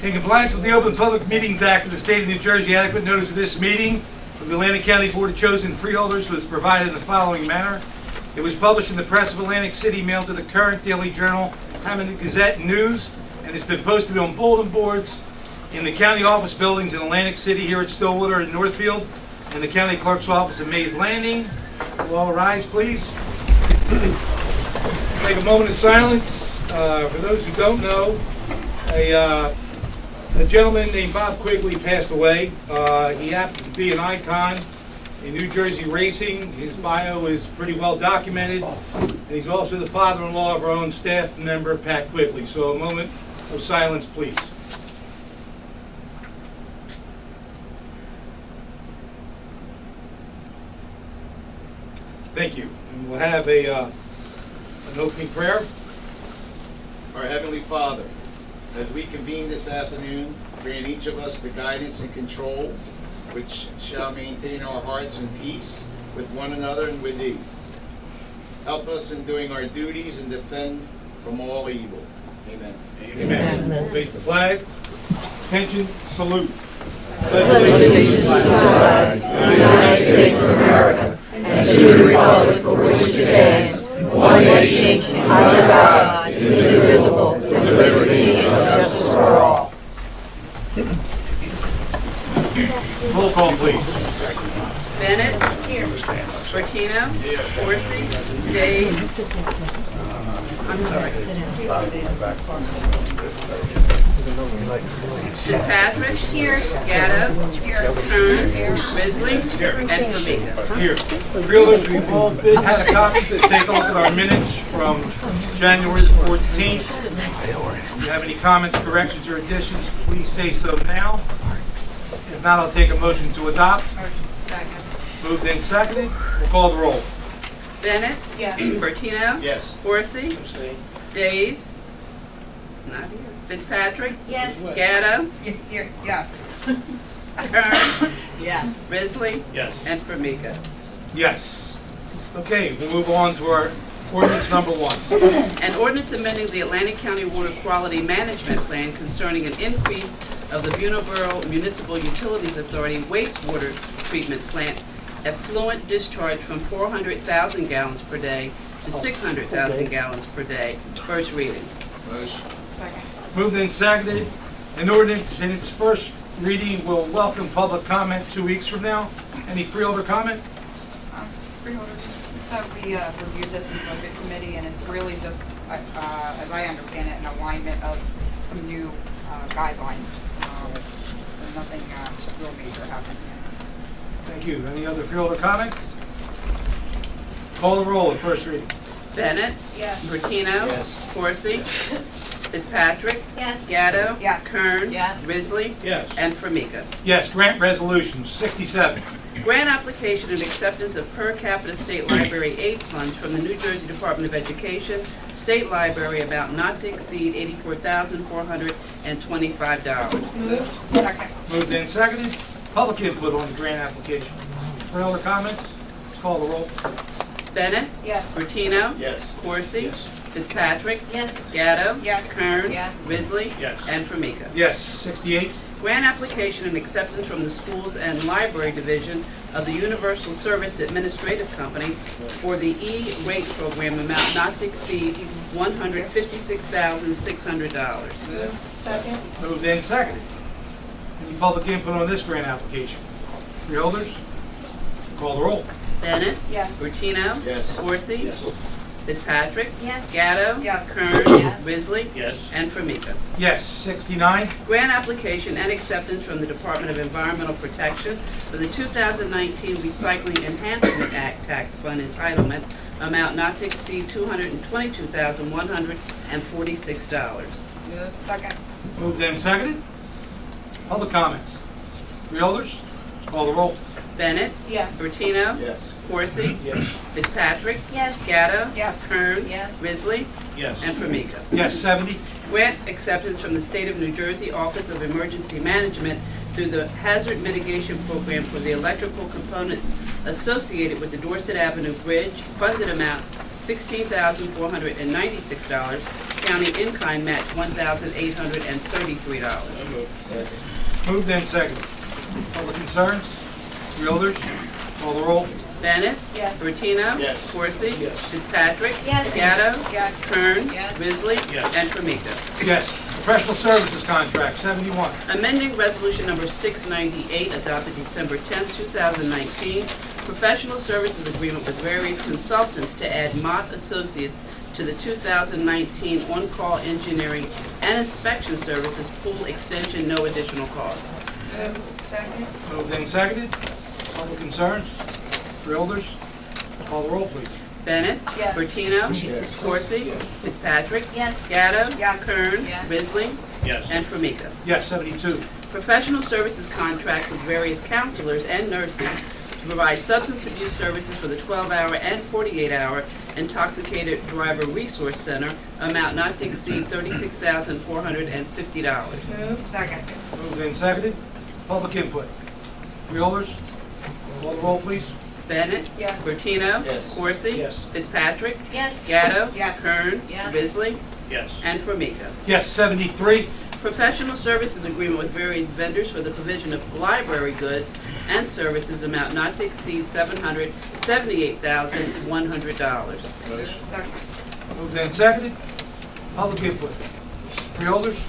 In compliance with the Open Public Meetings Act of the State of New Jersey, adequate notice of this meeting of the Atlantic County Board of Chosen Freeholders was provided in the following manner. It was published in the Press of Atlantic City, mailed to the Current, Daily Journal, Hamilton Gazette, News, and it's been posted on bulletin boards in the county office buildings in Atlantic City, here at Stillwater and Northfield, and the county clerk's office at Mays Landing. Will all rise, please. Take a moment of silence. For those who don't know, a gentleman named Bob Quigley passed away. He happened to be an icon in New Jersey racing. His bio is pretty well documented. And he's also the father-in-law of our own staff member, Pat Quigley. So a moment of silence, please. Thank you. And we'll have an opening prayer. Our Heavenly Father, as we convene this afternoon, grant each of us the guidance and control which shall maintain our hearts in peace with one another and with Thee. Help us in doing our duties and defend from all evil. Amen. Amen. Amen. Face the flag. Attention, salute. Pledge allegiance to the flag of the United States of America and to the republic for which it stands, one nation, under God, indivisible, with liberty and justice for all. Roll call, please. Bennett. Here. Bertino. Here. Horsey. Days. I'm sorry. Fitzpatrick. Here. Gatto. Here. Kern. Risley. Here. And Formica. Here. Freeholders, we've all had a copy to take a look at our minutes from January the 14th. If you have any comments, corrections, or additions, please say so now. If not, I'll take a motion to adopt. Second. Moved and seconded. We'll call the roll. Bennett. Yes. Bertino. Yes. Horsey. Days. Not here. Fitzpatrick. Yes. Gatto. Here, yes. Kern. Yes. Risley. Yes. And Formica. Yes. Okay, we'll move on to our ordinance number 1. An ordinance amending the Atlantic County Water Quality Management Plan concerning an increase of the Bonneville Municipal Utilities Authority wastewater treatment plant effluent discharge from 400,000 gallons per day to 600,000 gallons per day. First reading. Motion. Second. Moved and seconded. An ordinance in its first reading will welcome public comment 2 weeks from now. Any freeholder comment? Freeholders, just that we reviewed this in budget committee, and it's really just, as I understand it, an alignment of some new guidelines. So nothing real major happened. Thank you. Any other freeholder comments? Call the roll at first reading. Bennett. Yes. Bertino. Yes. Horsey. Fitzpatrick. Yes. Gatto. Yes. Kern. Yes. Risley. Yes. And Formica. Yes, grant resolution 67. Grant application and acceptance of per capita state library aid funds from the New Jersey Department of Education, State Library, amount not to exceed $84,425. Moved. Second. Moved and seconded. Public input on the grant application. Freeholder comments? Call the roll. Bennett. Yes. Bertino. Yes. Horsey. Yes. Fitzpatrick. Yes. Gatto. Yes. Kern. Yes. Risley. Yes. And Formica. Yes, 68. Grant application and acceptance from the Schools and Library Division of the Universal Service Administrative Company for the E-rate program, amount not to exceed $156,600. Second. Moved and seconded. Any public input on this grant application? Freeholders? Call the roll. Bennett. Yes. Bertino. Yes. Horsey. Yes. Fitzpatrick. Yes. Gatto. Yes. Kern. Yes. Risley. Yes. And Formica. Yes, 69. Grant application and acceptance from the Department of Environmental Protection for the 2019 Recycling Enhancement Act Tax Fund entitlement, amount not to exceed $222,146. Moved. Second. Moved and seconded. Public comments. Freeholders? Call the roll. Bennett. Yes. Bertino. Yes. Horsey. Yes. Fitzpatrick. Yes. Gatto. Yes. Kern. Yes. Risley. Yes. And Formica. Yes, 70. Grant acceptance from the State of New Jersey Office of Emergency Management through the Hazard Mitigation Program for the electrical components associated with the Dorset Avenue Bridge, funded amount $16,496, county in-kind match $1,833. Moved and seconded. Public concerns? Freeholders? Call the roll. Bennett? Yes. Bertino? Yes. Corsi? Yes. Fitzpatrick? Yes. Gatto? Yes. Kern? Yes. Risley? Yes. And Formica. Yes. Professional services contract, 71. Amending Resolution Number 698 adopted December 10, 2019, professional services agreement with various consultants to add Mott Associates to the 2019 on-call engineering and inspection services pool extension, no additional cost. Second. Moved and seconded. Public concerns? Freeholders? Call the roll, please. Bennett? Yes. Bertino? Yes. Corsi? Fitzpatrick? Yes. Gatto? Yes. Kern? Yes. Risley? Yes. And Formica. Yes, 72. Professional services contract with various counselors and nurses to provide substance abuse services for the 12-hour and 48-hour intoxicated driver resource center, amount not to exceed $36,450. Second. Moved and seconded. Public input. Freeholders? Call the roll, please. Bennett? Yes. Bertino? Yes. Corsi? Yes. Fitzpatrick? Yes. Gatto? Yes. Kern? Yes. Risley? Yes. And Formica. Yes, 73. Professional services agreement with various vendors for the provision of library goods and services, amount not to exceed $778,100. Second. Moved and seconded. Public input. Freeholders?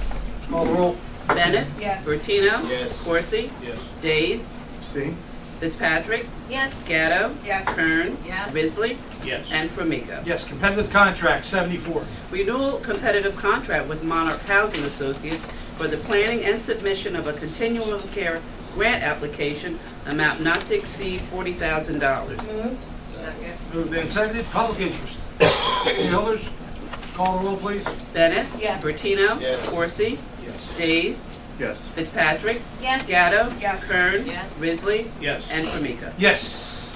Call the roll. Bennett? Yes. Bertino? Yes. Corsi? Yes. Days? Abstain? Fitzpatrick? Yes. Gatto? Yes. Kern? Yes. Risley? Yes. And Formica. Yes, competitive contract, 74. Renewal competitive contract with Monarch Housing Associates for the planning and submission of a continuum of care grant application, amount not to exceed $40,000. Moved. Second. Moved and seconded. Public interest. Freeholders? Call the roll, please. Bennett? Yes. Bertino? Yes. Corsi? Yes. Days? Yes. Fitzpatrick? Yes. Gatto? Yes. Kern? Yes. Risley? Yes. And Formica. Yes.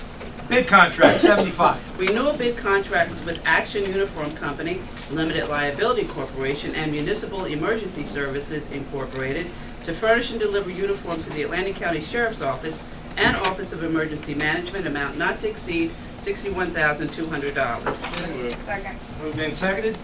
Bid contract, 75. Renewal bid contracts with Action Uniform Company, Limited Liability Corporation, and Municipal Emergency Services Incorporated to furnish and deliver uniforms to the Atlantic County Sheriff's Office and Office of Emergency Management, amount not to exceed $61,200. Second. Moved and seconded.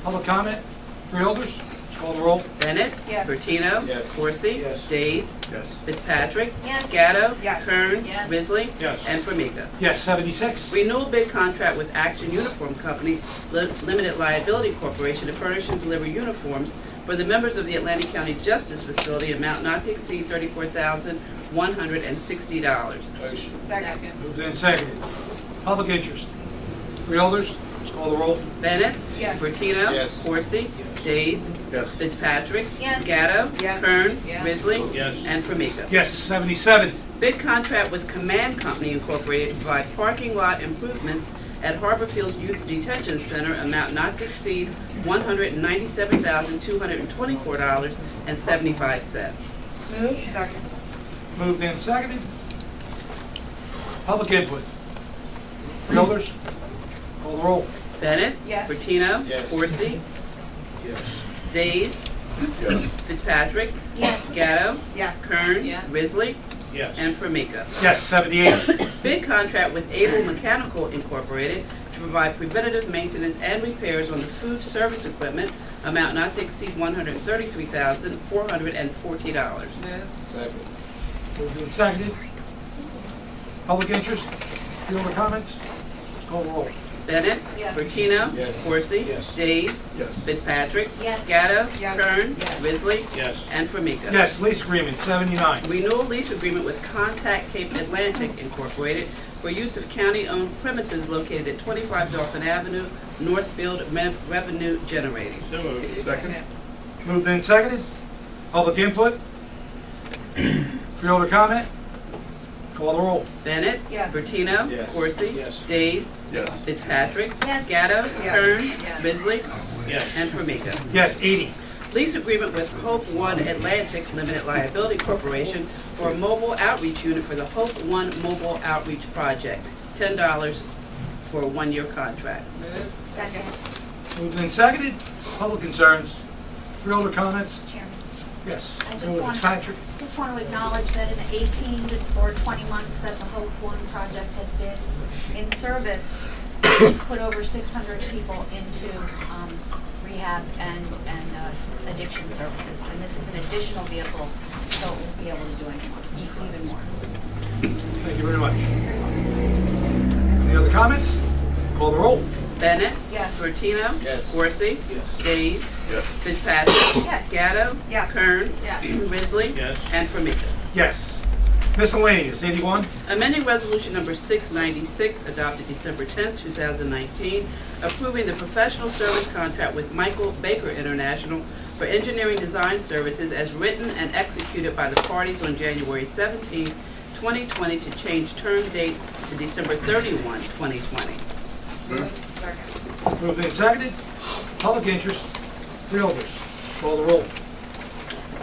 Public comment. Freeholders? Call the roll. Bennett? Yes. Bertino? Yes. Corsi? Yes. Days? Yes. Fitzpatrick? Yes. Gatto? Yes. Kern? Yes. Risley? Yes. And Formica. Yes, 76. Renewal bid contract with Action Uniform Company, Limited Liability Corporation to furnish and deliver uniforms for the members of the Atlantic County Justice Facility, amount not to exceed $34,160. Second. Moved and seconded. Public interest. Freeholders? Call the roll. Bennett? Yes. Bertino? Yes. Corsi? Days? Yes. Fitzpatrick? Yes. Gatto? Yes. Kern? Yes. Risley? Yes. And Formica. Yes, 77. Bid contract with Command Company Incorporated to provide parking lot improvements at Harbor Field's Youth Detention Center, amount not to exceed $197,224.75. Moved. Second. Moved and seconded. Public input. Freeholders? Call the roll. Bennett? Yes. Bertino? Yes. Corsi? Yes. Days? Yes. Fitzpatrick? Yes. Gatto? Yes. Kern? Yes. Risley? Yes. And Formica. Yes, 78. Bid contract with Able Mechanical Incorporated to provide preventative maintenance and repairs on the food service equipment, amount not to exceed $133,440. Second. Moved and seconded. Public interest. Freeholder comments? Call the roll. Bennett? Yes. Bertino? Yes. Corsi? Yes. Days? Yes. Fitzpatrick? Yes. Gatto? Yes. Kern? Yes. Risley? Yes. And Formica. Yes, lease agreement, 79. Renewal lease agreement with Contact Cape Atlantic Incorporated for use of county-owned premises located at 25 Dolphin Avenue, Northfield Revenue Generating. Second. Moved and seconded. Public input. Freeholder comment? Call the roll. Bennett? Yes. Bertino? Yes. Corsi? Yes. Days? Yes. Fitzpatrick? Yes. Gatto? Yes. Kern? Yes. Risley? Yes. And Formica. Yes, 80. Lease agreement with Hope One Atlantic Limited Liability Corporation for a mobile outreach unit for the Hope One Mobile Outreach Project, $10 for a one-year contract. Second. Moved and seconded. Public concerns. Freeholder comments? Chairman, Yes. I just Go with want- Patrick. just want to acknowledge that in the 18 or 20 months that the Hope One project has been in service, it's put over 600 people into rehab and addiction services. And this is an additional vehicle, so it will be able to do even more. Thank you very much. Any other comments? Call the roll. Bennett. Yes. Bertino. Yes. Corsi. Yes. Days. Yes. Fitzpatrick. Yes. Gatto. Yes. Kern. Yes. Risley. Yes. And Formica. Yes. Miscellaneous, 81. Amending Resolution Number 696, adopted December 10, 2019, approving the professional service contract with Michael Baker International for engineering design services as written and executed by the parties on January 17, 2020, to change term date to December 31, 2020. Second. Moved and seconded. Public interest. Freeholders. Call the roll.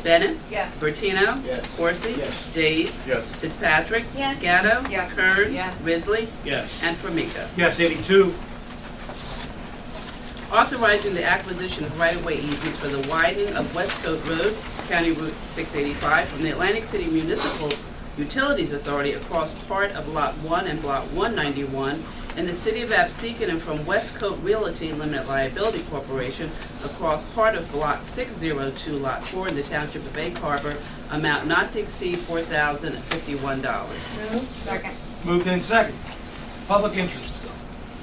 Bennett. Yes. Bertino. Yes. Corsi. Yes. Days. Yes. Fitzpatrick. Yes. Gatto. Yes. Kern. Yes. Risley. Yes. And Formica. Yes, 82. Authorizing the acquisition of right-of-way easements for the widening of West Coast Road, County Route 685, from the Atlantic City Municipal Utilities Authority across part of Lot 1 and Block 191 in the City of Absecon, and from West Coast Realty Limited Liability Corporation across part of Block 602, Lot 4 in the Township of Egg Harbor, amount not to exceed $4,051. Second. Moved and seconded. Public interest.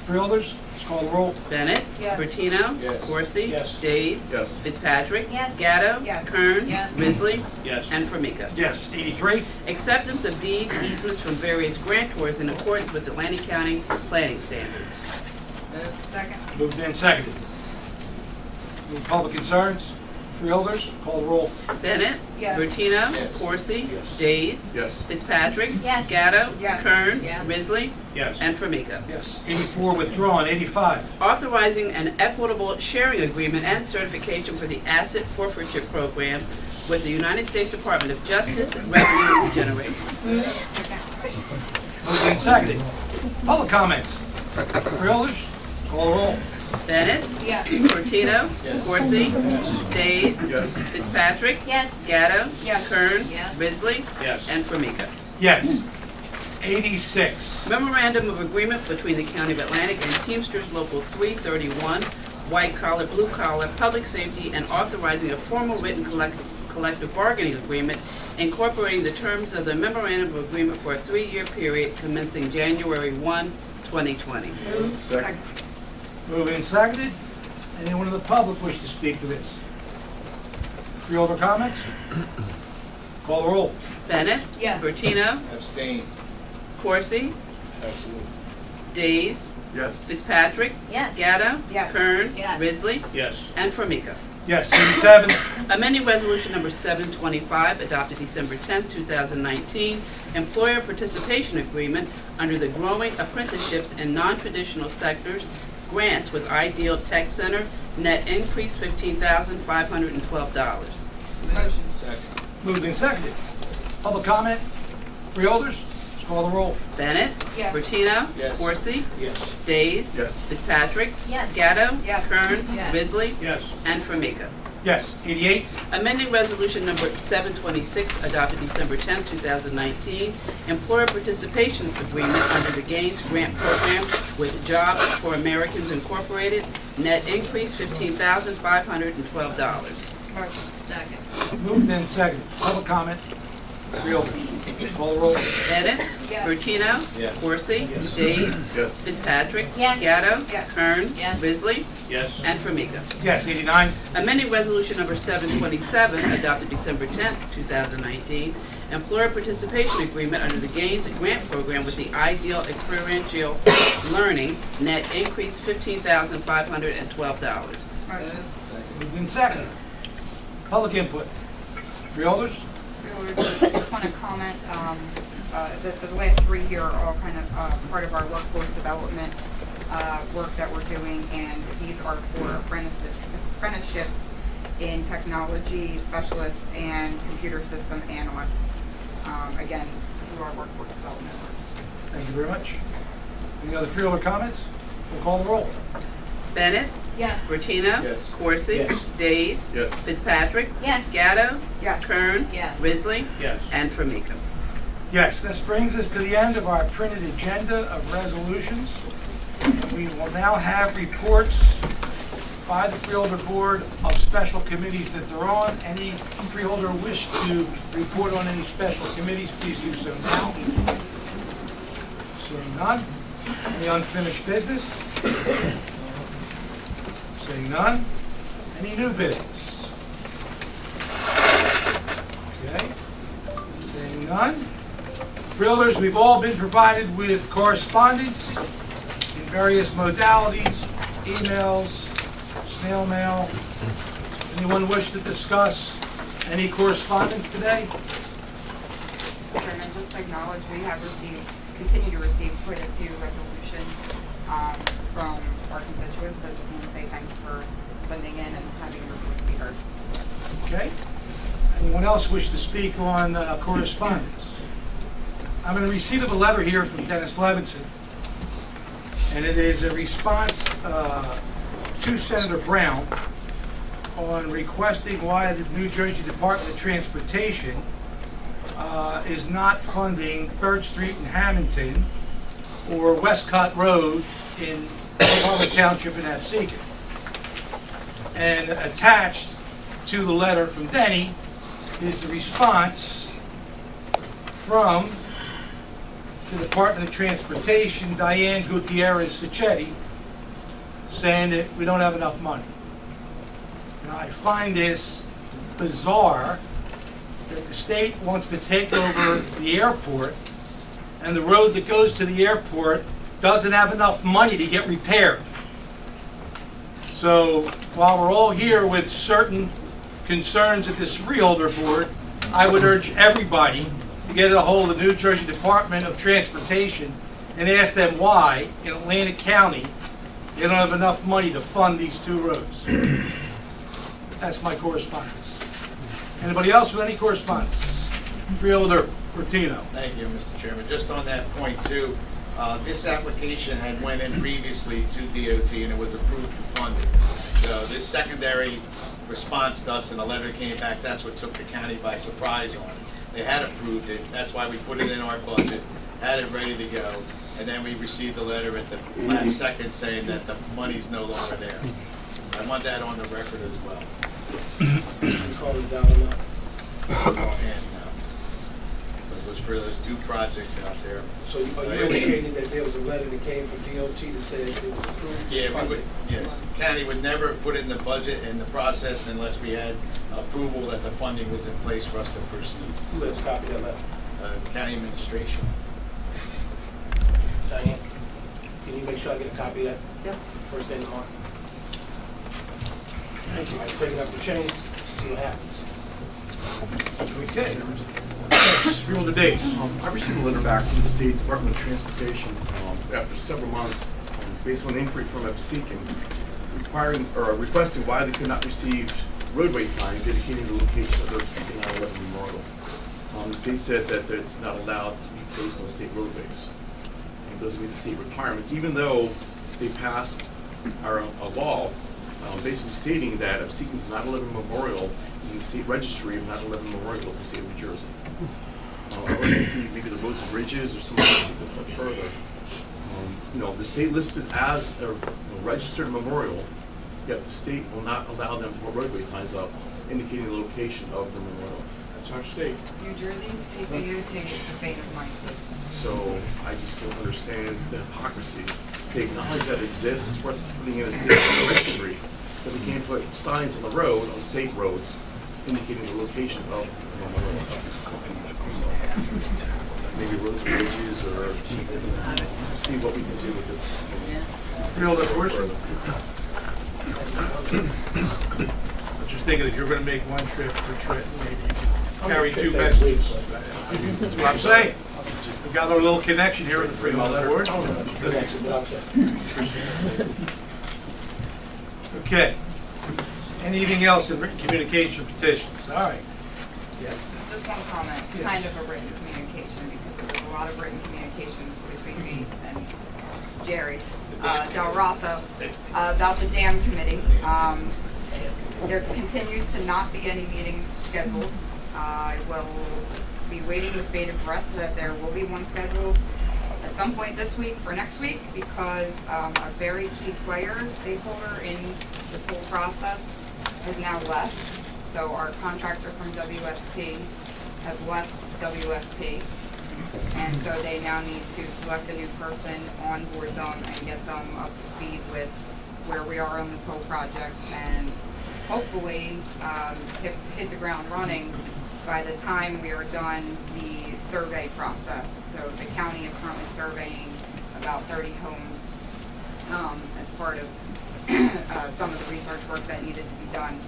Freeholders. Call the roll. Bennett. Yes. Bertino. Yes. Corsi. Yes. Days. Yes. Fitzpatrick. Yes. Gatto. Yes. Kern. Yes. Risley. Yes. And Formica. Yes, 83. Acceptance of deeds, easements from various grantors in accordance with Atlantic County planning standards. Second. Moved and seconded. Any public concerns? Freeholders. Call the roll. Bennett. Yes. Bertino. Yes. Corsi. Yes. Days. Yes. Fitzpatrick. Yes. Gatto. Yes. Kern. Yes. Risley. Yes. And Formica. Yes. 84 withdrawn. 85. Authorizing an equitable sharing agreement and certification for the asset forfeiture program with the United States Department of Justice Revenue Regeneration. Moved and seconded. Public comments. Freeholders. Call the roll. Bennett. Yes. Bertino. Yes. Corsi. Days. Yes. Fitzpatrick. Yes. Gatto. Yes. Kern. Yes. Risley. Yes. And Formica. Yes. 86. Memorandum of Agreement between the County of Atlantic and Teamsters Local 331, white collar, blue collar, public safety, and authorizing a formal written collective bargaining agreement incorporating the terms of the Memorandum of Agreement for a 3-year period commencing January 1, 2020. Second. Moved and seconded. Anyone in the public wish to speak to this? Freeholder comments? Call the roll. Bennett. Yes. Bertino. Abstain. Corsi. Absolutely. Days. Yes. Fitzpatrick. Yes. Gatto. Yes. Kern. Yes. Risley. Yes. And Formica. Yes. 87. Amending Resolution Number 725, adopted December 10, 2019, Employer Participation Agreement under the Growing Apprenticeships in Non-Traditional Sectors, Grants with Ideal Tech Center, net increase $15,512. Motion. Second. Moved and seconded. Public comment? Freeholders? Call the roll. Bennett. Yes. Bertino. Yes. Corsi. Yes. Days. Yes. Fitzpatrick. Yes. Gatto. Yes. Kern. Yes. Risley. Yes. And Formica. Yes. 88. Amending Resolution Number 726, adopted December 10, 2019, Employer Participation Agreement under the Gaines Grant Program with Jobs for Americans Incorporated, net increase $15,512. Motion. Second. Moved and seconded. Public comment? Freeholders? Call the roll. Bennett. Yes. Bertino. Yes. Corsi. Days. Yes. Fitzpatrick. Yes. Gatto. Yes. Kern. Yes. Risley. Yes. And Formica. Yes. 89. Amending Resolution Number 727, adopted December 10, 2019, Employer Participation Agreement under the Gaines Grant Program with the Ideal Experiential Learning, net increase $15,512. Motion. Moved and seconded. Public input. Freeholders? Just want to comment, the last 3 here are all kind of part of our workforce development work that we're doing, and these are for apprenticeships in technology specialists and computer system analysts, again, through our workforce development work. Thank you very much. Any other freeholder comments? We'll call the roll. Bennett. Yes. Cortina? Yes. Corsi? Yes. Days? Yes. Fitzpatrick? Yes. Gatto? Yes. Kern? Yes. Risley? Yes. And Formica. Yes, this brings us to the end of our printed agenda of resolutions. We will now have reports by the Freeholder Board of special committees that they're on. Any freeholder wish to report on any special committees, please do so now. Seeing none. Any unfinished business? Seeing none. Any new business? Okay. Seeing none. Freeholders, we've all been provided with correspondence in various modalities, emails, snail mail. Anyone wish to discuss any correspondence today? Chairman, just to acknowledge, we have continue to receive quite a few resolutions from our constituents, so just want to say thanks for sending in and having your voice be heard. Okay. Anyone else wish to speak on correspondence? I'm in receipt of a letter here from Dennis Levinson, and it is a response to Senator Brown on requesting why the New Jersey Department of Transportation is not funding 3rd Street in Hamilton or Westcott Road in Palmer Township in Absecon. And attached to the letter from Denny is the response from the Department of Transportation, Diane Gutierrez Sacchetti, saying that we don't have enough money. Now, I find this bizarre that the state wants to take over the airport, and the road that goes to the airport doesn't have enough money to get repaired. So while we're all here with certain concerns at this Freeholder Board, I would urge everybody to get a hold of the New Jersey Department of Transportation and ask them why in Atlantic County they don't have enough money to fund these two roads. That's my correspondence. Anybody else with any correspondence? Freeholder Bertino. Thank you, Mr. Chairman. Just on that point too, this application had went in previously to DOT and it was approved and funded. So this secondary response to us and the letter came back, that's what took the county by surprise on it. They had approved it, that's why we put it in our budget, had it ready to go, and then we received the letter at the last second saying that the money's no longer there. I want that on the record as well. And it was for those two projects out there. So are you indicating that there was a letter that came from DOT that said it was approved? Yeah, we would, yes. The county would never put it in the budget in the process unless we had approval that the funding was in place for us to proceed. Who has copied that letter? County administration. Diane, can you make sure I get a copy of that? Yep. First thing tomorrow. Thank you. I take it up the chain, see what happens. Okay. Freeholder Days. I received a letter back from the State Department of Transportation after several months based on an inquiry from Absecon requesting why they could not receive roadway signs indicating the location of their Absecon 9/11 memorial. The state said that it's not allowed to be placed on state roadways. It doesn't meet the state requirements, even though they passed a law basically stating that Absecon's 9/11 memorial is in the state registry of 9/11 memorials in the state of New Jersey. I'd like to see maybe the roads and bridges or something to take this step further. The state listed as a registered memorial, yet the state will not allow them to put roadway signs up indicating the location of the memorial. That's our state. New Jersey State DOT is the state of my existence. So I just don't understand the hypocrisy. They acknowledge that it exists, it's worth putting in a state registry, but they can't put signs on the road, on state roads, indicating the location of the memorial. Maybe roads and bridges or see what we can do with this. Freeholder Corsi. I'm just thinking if you're going to make one trip per trip, maybe you can carry two messages. That's what I'm saying. We've got our little connection here with the Freeholder Board. Okay. Anything else in written communication petitions? All right. Yes. Just one comment, kind of a written communication, because there was a lot of written communications between me and Jerry Del Rosso, about the dam committee. There continues to not be any meetings scheduled. I will be waiting with bated breath that there will be one scheduled at some point this week for next week, because a very key player, stakeholder in this whole process has now left. So our contractor from WSP has left WSP. And so they now need to select a new person, onboard them, and get them up to speed with where we are on this whole project, and hopefully hit the ground running by the time we are done the survey process. So the county is currently surveying about 30 homes as part of some of the research work that needed to be done.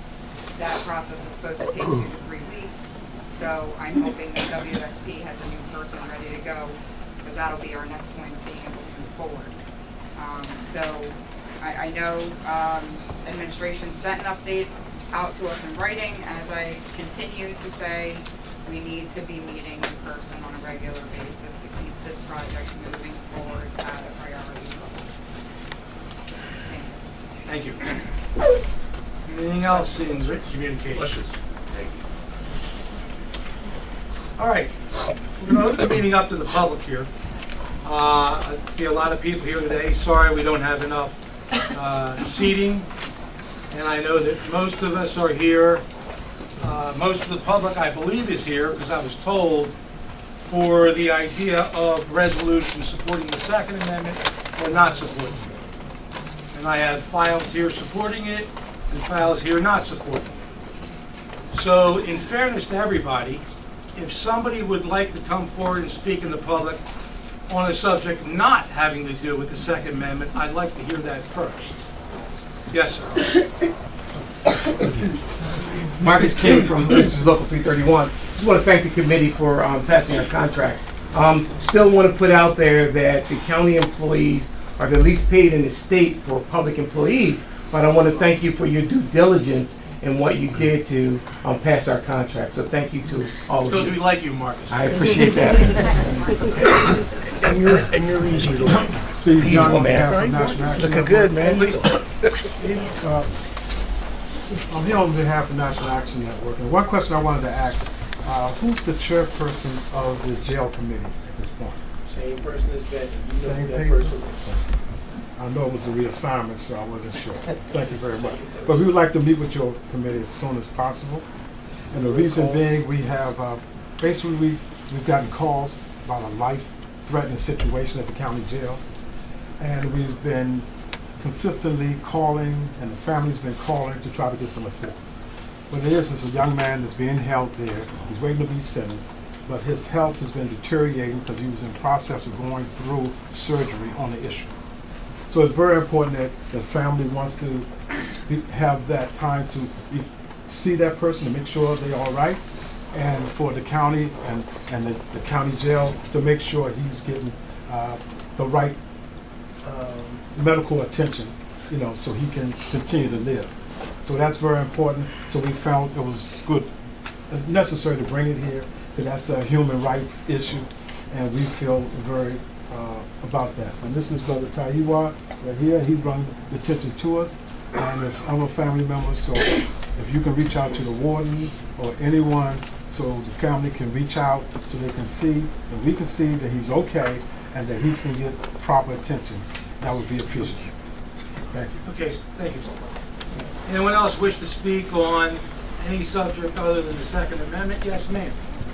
That process is supposed to take 2 to 3 weeks. So I'm hoping that WSP has a new person ready to go, because that'll be our next point of being able to move forward. So I know administration sent an update out to us in writing, as I continue to say, we need to be meeting in person on a regular basis to keep this project moving forward at a priority level. Thank you. Thank you. Anything else in written communication? All right, we're going to open the meeting up to the public here. I see a lot of people here today. Sorry we don't have enough seating, and I know that most of us are here. Most of the public, I believe, is here because I was told for the idea of resolution supporting the Second Amendment or not supporting it. And I have files here supporting it and files here not supporting it. So in fairness to everybody, if somebody would like to come forward and speak in the public on a subject not having to do with the Second Amendment, I'd like to hear that first. Yes, sir. Marcus King from Texas Local 331. Just want to thank the committee for passing our contract. Still want to put out there that the county employees are the least paid in the state for public employees, but I want to thank you for your due diligence and what you did to pass our contract. So thank you to all of you. Because we like you, Marcus. I appreciate that. And you're easy to win. Steve Young, on behalf of National Action Looking good, man. I'm here on behalf of National Action Network, and one question I wanted to ask, who's the chairperson of the jail committee at this point? Same person as Betty. You know Same who that person? person is. I know it was a reassignment, so I wasn't sure. Thank you very much. But we would like to meet with your committee as soon as possible. And the reason being, we have, basically we've gotten calls about a life-threatening situation at the county jail. And we've been consistently calling, and the family's been calling to try to get some assistance. What it is a young man that's being held there. He's waiting to be sentenced, but his health has been deteriorating because he was in the process of going through surgery on the issue. So it's very important that the family wants to have that time to see that person to make sure they're all right, and for the county and the county jail to make sure he's getting the right medical attention, you know, so he can continue to live. So that's very important. So we felt it was good, necessary to bring it here, because that's a human rights issue, and we feel very about that. And this is Brother Taiwa right here. He brought the attention to us, and there's other family members. So if you can reach out to the warden or anyone, so the family can reach out, so they can see, and we can see that he's okay, and that he's going to get proper attention, that would be appreciated. Thank you. Okay, thank you. Anyone else wish to speak on any subject other than the Second Amendment? Yes, ma'am.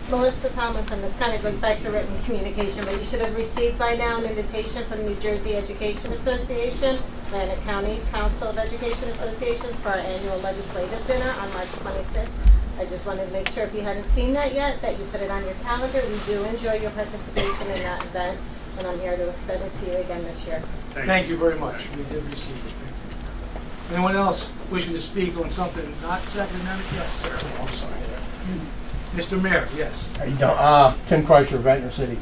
Melissa Tomlinson, this kind of goes back to written communication, but you should have received by now an invitation from the New Jersey Education Association, Atlantic County Council of Education Associations for our annual legislative dinner on March 26th. I just wanted to make sure if you hadn't seen that yet, that you put it on your calendar. We do enjoy your participation in that event, and I'm here to extend it to you again this year. Thank you very much. We did receive it. Thank you. Anyone else wishing to speak on something not Second Amendment? Yes, sir. Mr. Mayor, yes. How you doing? Tim Kreischer, Ventnor City.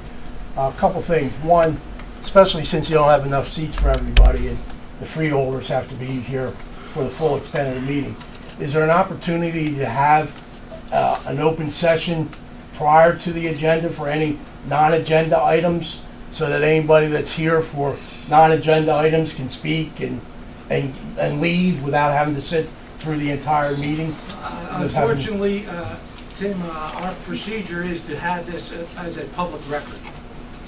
A couple things. One, especially since you don't have enough seats for everybody and the freeholders have to be here for the full extent of the meeting, is there an opportunity to have an open session prior to the agenda for any non-agenda items, so that anybody that's here for non-agenda items can speak and leave without having to sit through the entire meeting? Unfortunately, Tim, our procedure is to have this as a public record.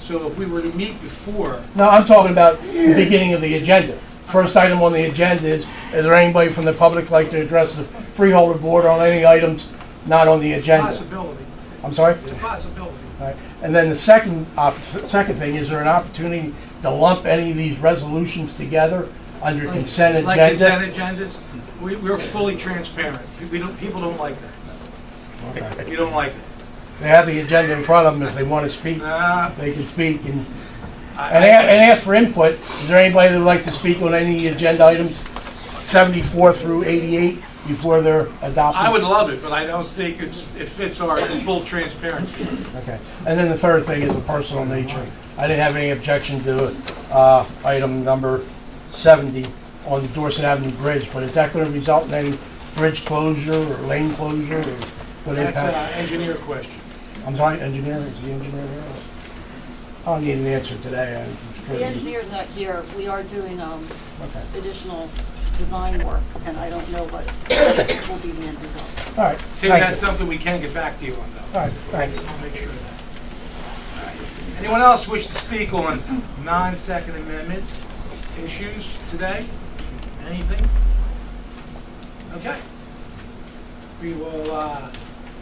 So if we were to meet before, No, I'm talking about the beginning of the agenda. First item on the agenda is there anybody from the public like to address the Freeholder Board on any items not on the agenda? possibility, I'm sorry? it's a possibility. All right. And then the second thing, is there an opportunity to lump any of these resolutions together under consent agenda? Like consent agendas, we're fully transparent. People don't like that. Okay. We don't like that. They have the agenda in front of them. If they want to speak, they can speak and I- ask for input. Is there anybody that would like to speak on any agenda items 74 through 88 before they're adopted? I would love it, but I don't think it fits our full transparency. Okay. And then the third thing is of personal nature. I didn't have any objection to item number 70 on the Dorset Avenue Bridge, but is that going to result in any bridge closure or lane closure or what That's impact? an engineer question. I'm sorry, engineer, is the engineer here? I'll need an answer today. The engineer's not here. We are doing Okay. additional design work, and I don't know what will be the end result. All right. Tim, Thank that's you. something we can get back to you on, though. All right, thanks. I'll make sure of that. All right. Anyone else wish to speak on non-Second Amendment issues today? Anything? Okay. We will,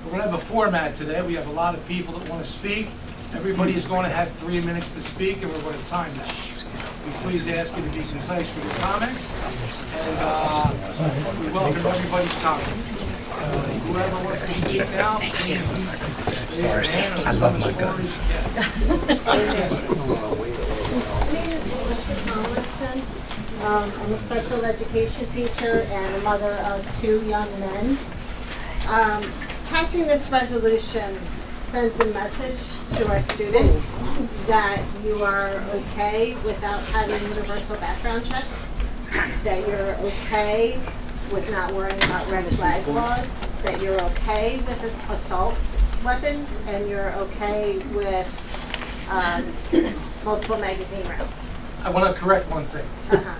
we're going to have a format today. We have a lot of people that want to speak. Everybody is going to have 3 minutes to speak, and we're going to time that. We please ask you to be concise with your comments, and we welcome everybody's comments. Whoever wants to speak now, please raise your hand. I love my guns. I'm a special education teacher and a mother of 2 young men. Passing this resolution sends a message to our students that you are okay without having universal background checks, that you're okay with not worrying about red flag laws, that you're okay with assault weapons, and you're okay with multiple magazine rounds. I want to correct one thing. Uh-huh.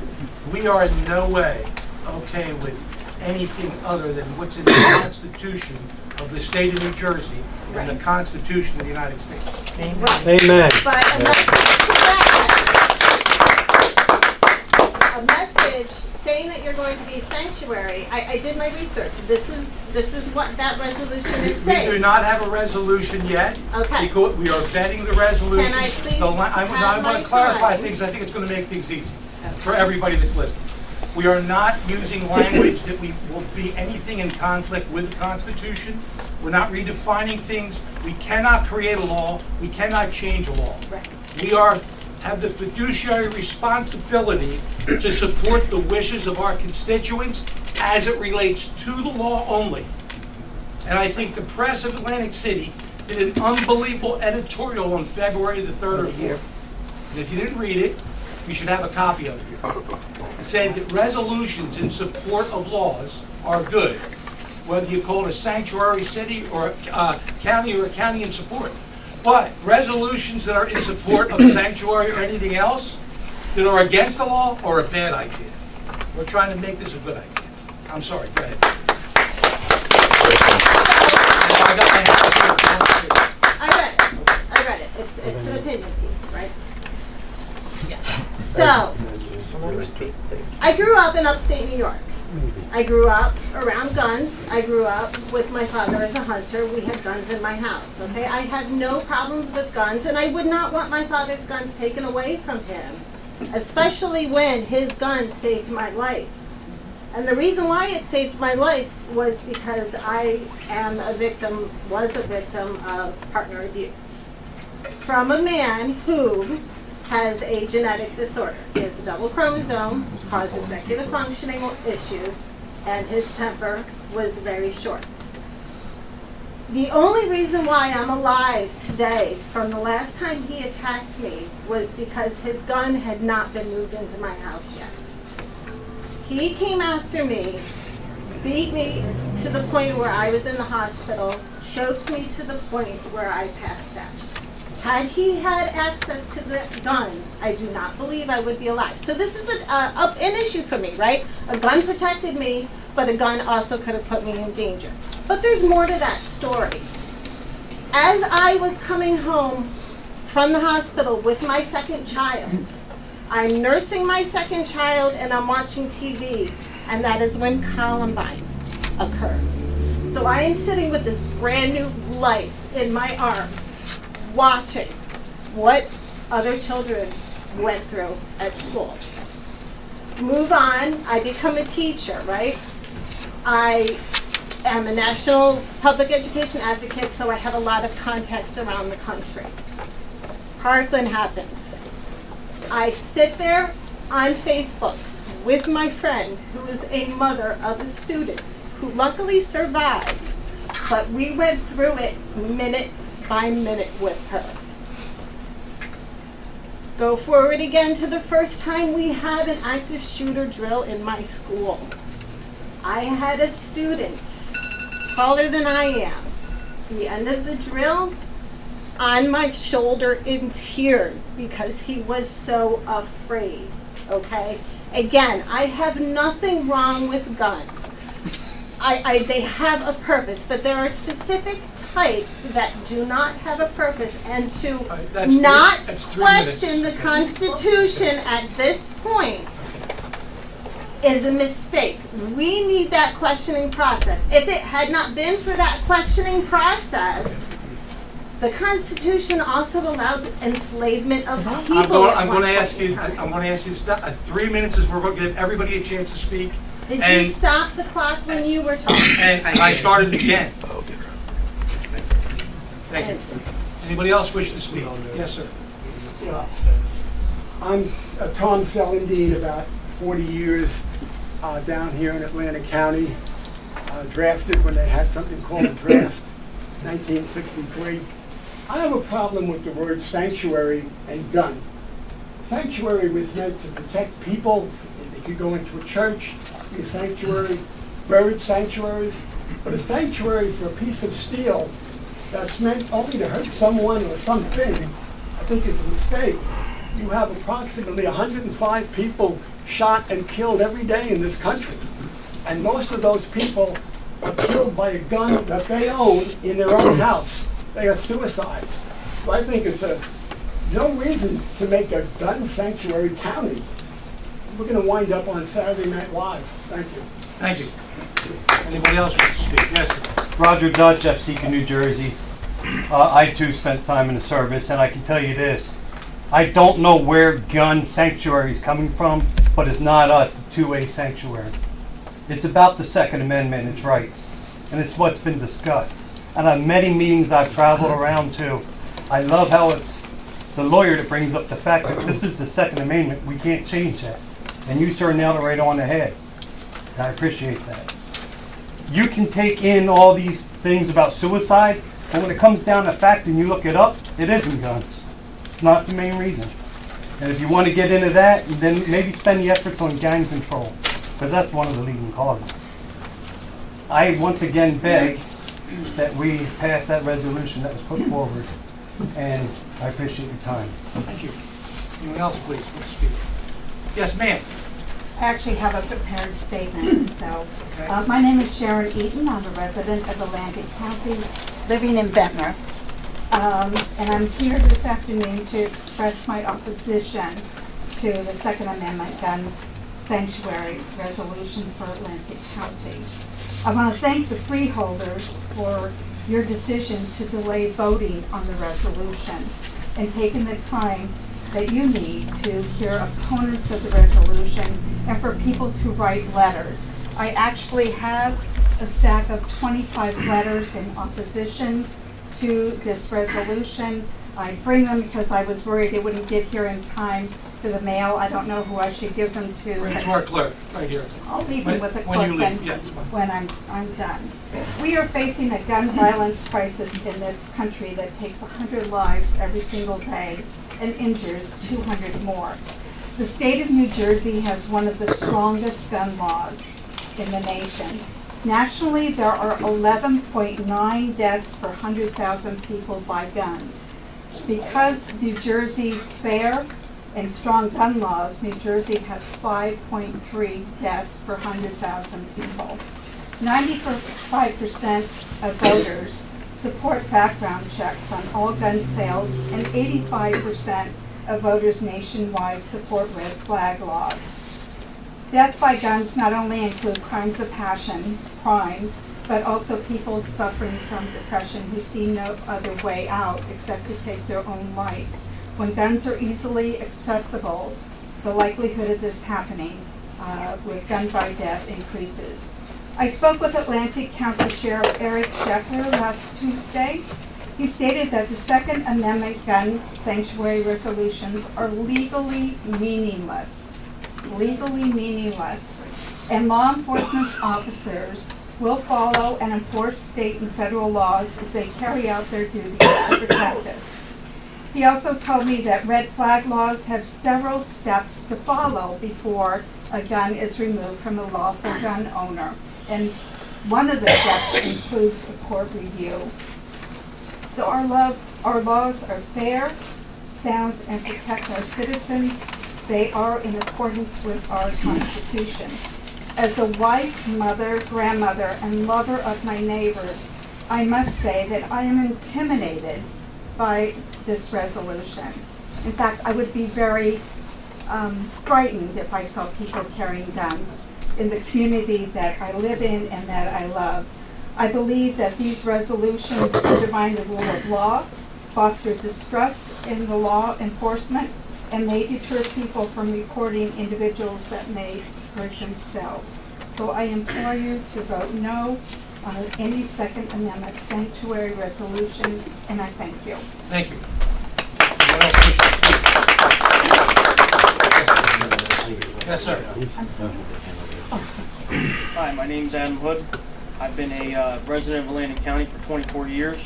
We are in no way okay with anything other than what's in the Constitution of the state of New Jersey and the Constitution of the United States. Right. Amen. But a message saying that you're going to be sanctuary, I did my research. This is what that resolution is We do saying. not have a resolution yet. Okay. Because we are vetting the resolution. Can I please I have want my to clarify time? things. I think it's going to make things easy for everybody that's listening. We are not using language that we will be anything in conflict with the Constitution. We're not redefining things. We cannot create a law. We cannot change a law. Right. We have the fiduciary responsibility to support the wishes of our constituents as it relates to the law only. And I think the press of Atlantic City did an unbelievable editorial on February the 3rd or 4th. And if you didn't read it, you should have a copy of it here. It said that resolutions in support of laws are good, whether you call it a sanctuary city or a county or a county in support. But resolutions that are in support of sanctuary or anything else that are against the law are a bad idea. We're trying to make this a good idea. I'm sorry, go ahead. I got my hat here. I read it. It's an opinion piece, right? So, I grew up in upstate New York. I grew up around guns. I grew up with my father as a hunter. We had guns in my house, okay? I had no problems with guns, and I would not want my father's guns taken away from him, especially when his gun saved my life. And the reason why it saved my life was because I was a victim of partner abuse from a man who has a genetic disorder. He has a double chromosome, caused executive functioning issues, and his temper was very short. The only reason why I'm alive today from the last time he attacked me was because his gun had not been moved into my house yet. He came after me, beat me to the point where I was in the hospital, choked me to the point where I passed out. Had he had access to the gun, I do not believe I would be alive. So this is an issue for me, right? A gun protected me, but a gun also could have put me in danger. But there's more to that story. As I was coming home from the hospital with my second child, I'm nursing my second child and I'm watching TV, and that is when Columbine occurs. So I am sitting with this brand new life in my arms, watching what other children went through at school. Move on, I become a teacher, right? I am a national public education advocate, so I have a lot of contacts around the country. Parkland happens. I sit there on Facebook with my friend who is a mother of a student who luckily survived, but we went through it minute by minute with her. Go forward again to the first time we had an active shooter drill in my school. I had a student taller than I am. The end of the drill, on my shoulder in tears because he was so afraid, okay? Again, I have nothing wrong with guns. They have a purpose, but there are specific types that do not have a purpose, and to not question the Constitution at this point is a mistake. We need that questioning process. If it had not been for that questioning process, the Constitution also allowed enslavement of people. I'm going to ask you to stop. 3 minutes is we're going to give everybody a chance to speak. Did you stop the clock when you were talking? And I started again. Thank you. Anybody else wish to speak? Yes, sir. I'm Tom Sellandine, about 40 years down here in Atlantic County. Drafted when they had something called a draft, 1963. I have a problem with the word sanctuary and gun. Sanctuary was meant to protect people. They could go into a church, be a sanctuary, bird sanctuaries. But a sanctuary for a piece of steel that's meant only to hurt someone or something, I think is a mistake. You have approximately 105 people shot and killed every day in this country. And most of those people are killed by a gun that they own in their own house. They are suicides. So I think it's no reason to make a gun sanctuary county. We're going to wind up on Saturday Night Live. Thank you. Thank you. Anybody else wish to speak? Yes, sir. Roger Dutch, Epseca, New Jersey. I too spent time in the service, and I can tell you this. I don't know where gun sanctuary is coming from, but it's not us, the 2A sanctuary. It's about the Second Amendment and its rights, and it's what's been discussed. And on many meetings I've traveled around to, I love how it's the lawyer that brings up the fact that this is the Second Amendment, we can't change that. And you, sir, nailed it right on the head. I appreciate that. You can take in all these things about suicide, but when it comes down to fact and you look it up, it isn't guns. It's not the main reason. And if you want to get into that, then maybe spend the efforts on gang control, because that's one of the leading causes. I once again beg that we pass that resolution that was put forward, and I appreciate your time. Thank you. Anyone else, please, let's speak. Yes, ma'am. I actually have a prepared statement. So, my name is Sharon Eaton. I'm a resident of Atlantic County, living in Ventnor. And I'm here this afternoon to express my opposition to the Second Amendment gun sanctuary resolution for Atlantic County. I want to thank the freeholders for your decision to delay voting on the resolution and taking the time that you need to hear opponents of the resolution and for people to write letters. I actually have a stack of 25 letters in opposition to this resolution. I bring them because I was worried it wouldn't get here in time for the mail. I don't know who I should give them to. Bring it to our clerk, right here. I'll leave them with the clerk When you leave, yeah, it's fine. when I'm done. We are facing a gun violence crisis in this country that takes 100 lives every single day and injures 200 more. The state of New Jersey has one of the strongest gun laws in the nation. Nationally, there are 11.9 deaths per 100,000 people by guns. Because New Jersey's fair and strong gun laws, New Jersey has 5.3 deaths per 100,000 people. 95% of voters support background checks on all gun sales, and 85% of voters nationwide support red flag laws. Death by guns not only include crimes of passion, crimes, but also people suffering from depression who see no other way out except to take their own life. When guns are easily accessible, the likelihood of this happening with gun by death increases. I spoke with Atlantic County Sheriff Eric Scheffler last Tuesday. He stated that the Second Amendment gun sanctuary resolutions are legally meaningless, and law enforcement officers will follow and enforce state and federal laws as they carry out their duties to protect us. He also told me that red flag laws have several steps to follow before a gun is removed from a lawful gun owner, and one of the steps includes a court review. So our laws are fair, sound, and protect our citizens. They are in accordance with our Constitution. As a wife, mother, grandmother, and lover of my neighbors, I must say that I am intimidated by this resolution. In fact, I would be very frightened if I saw people carrying guns in the community that I live in and that I love. I believe that these resolutions undermine the rule of law, foster distrust in the law enforcement, and may deter people from reporting individuals that may hurt themselves. So I implore you to vote no on any Second Amendment sanctuary resolution, and I thank you. Thank you. Anyone else wish to speak? Yes, sir. Hi, my name's Adam Hood. I've been a resident of Atlantic County for 24 years.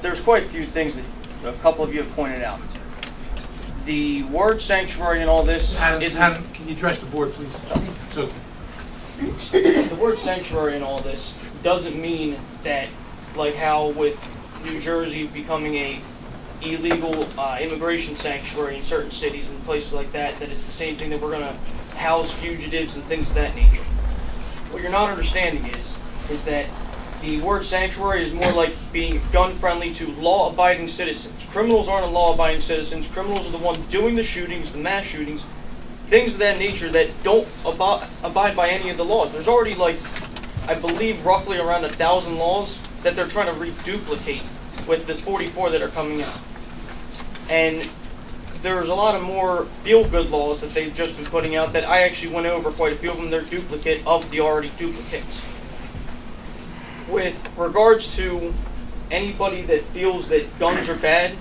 There's quite a few things that a couple of you have pointed out. The word sanctuary and all this Adam, can you address the board, please? So, the word sanctuary and all this doesn't mean that, like how with New Jersey becoming a illegal immigration sanctuary in certain cities and places like that, that it's the same thing that we're going to house fugitives and things of that nature. What you're not understanding is that the word sanctuary is more like being gun-friendly to law-abiding citizens. Criminals aren't law-abiding citizens. Criminals are the ones doing the shootings, the mass shootings, things of that nature that don't abide by any of the laws. There's already, like, I believe, roughly around 1,000 laws that they're trying to reduplicate with the 44 that are coming out. And there's a lot of more feel-good laws that they've just been putting out that I actually went over quite a few of them. They're duplicate of the already duplicates. With regards to anybody that feels that guns are bad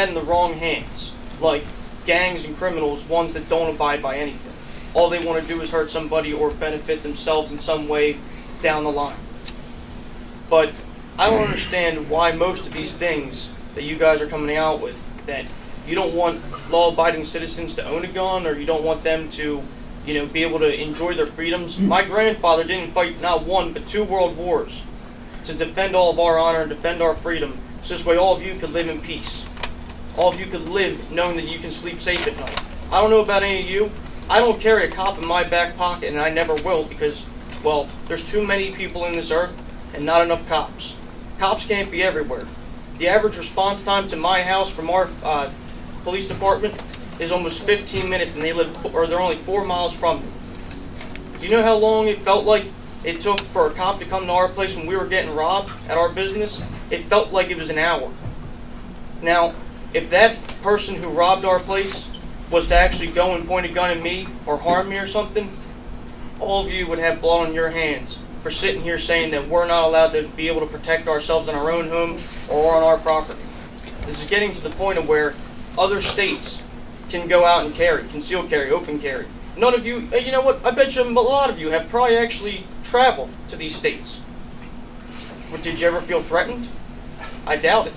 in the wrong hands. Like gangs and criminals, ones that don't abide by anything. All they want to do is hurt somebody or benefit themselves in some way down the line. But I don't understand why most of these things that you guys are coming out with, that you don't want law-abiding citizens to own a gun, or you don't want them to, be able to enjoy their freedoms. My grandfather didn't fight not one, but 2 world wars to defend all of our honor and defend our freedom, so this way all of you could live in peace. All of you could live knowing that you can sleep safe at night. I don't know about any of you. I don't carry a cop in my back pocket, and I never will, because, well, there's too many people in this earth and not enough cops. Cops can't be everywhere. The average response time to my house from our police department is almost 15 minutes, and they're only 4 miles from me. Do you know how long it felt like it took for a cop to come to our place when we were getting robbed at our business? It felt like it was an hour. Now, if that person who robbed our place was to actually go and point a gun at me or harm me or something, all of you would have blood on your hands for sitting here saying that we're not allowed to be able to protect ourselves in our own home or on our property. This is getting to the point of where other states can go out and carry, concealed carry, open carry. None of you, you know what, I bet you a lot of you have probably actually traveled to these states. But did you ever feel threatened? I doubt it.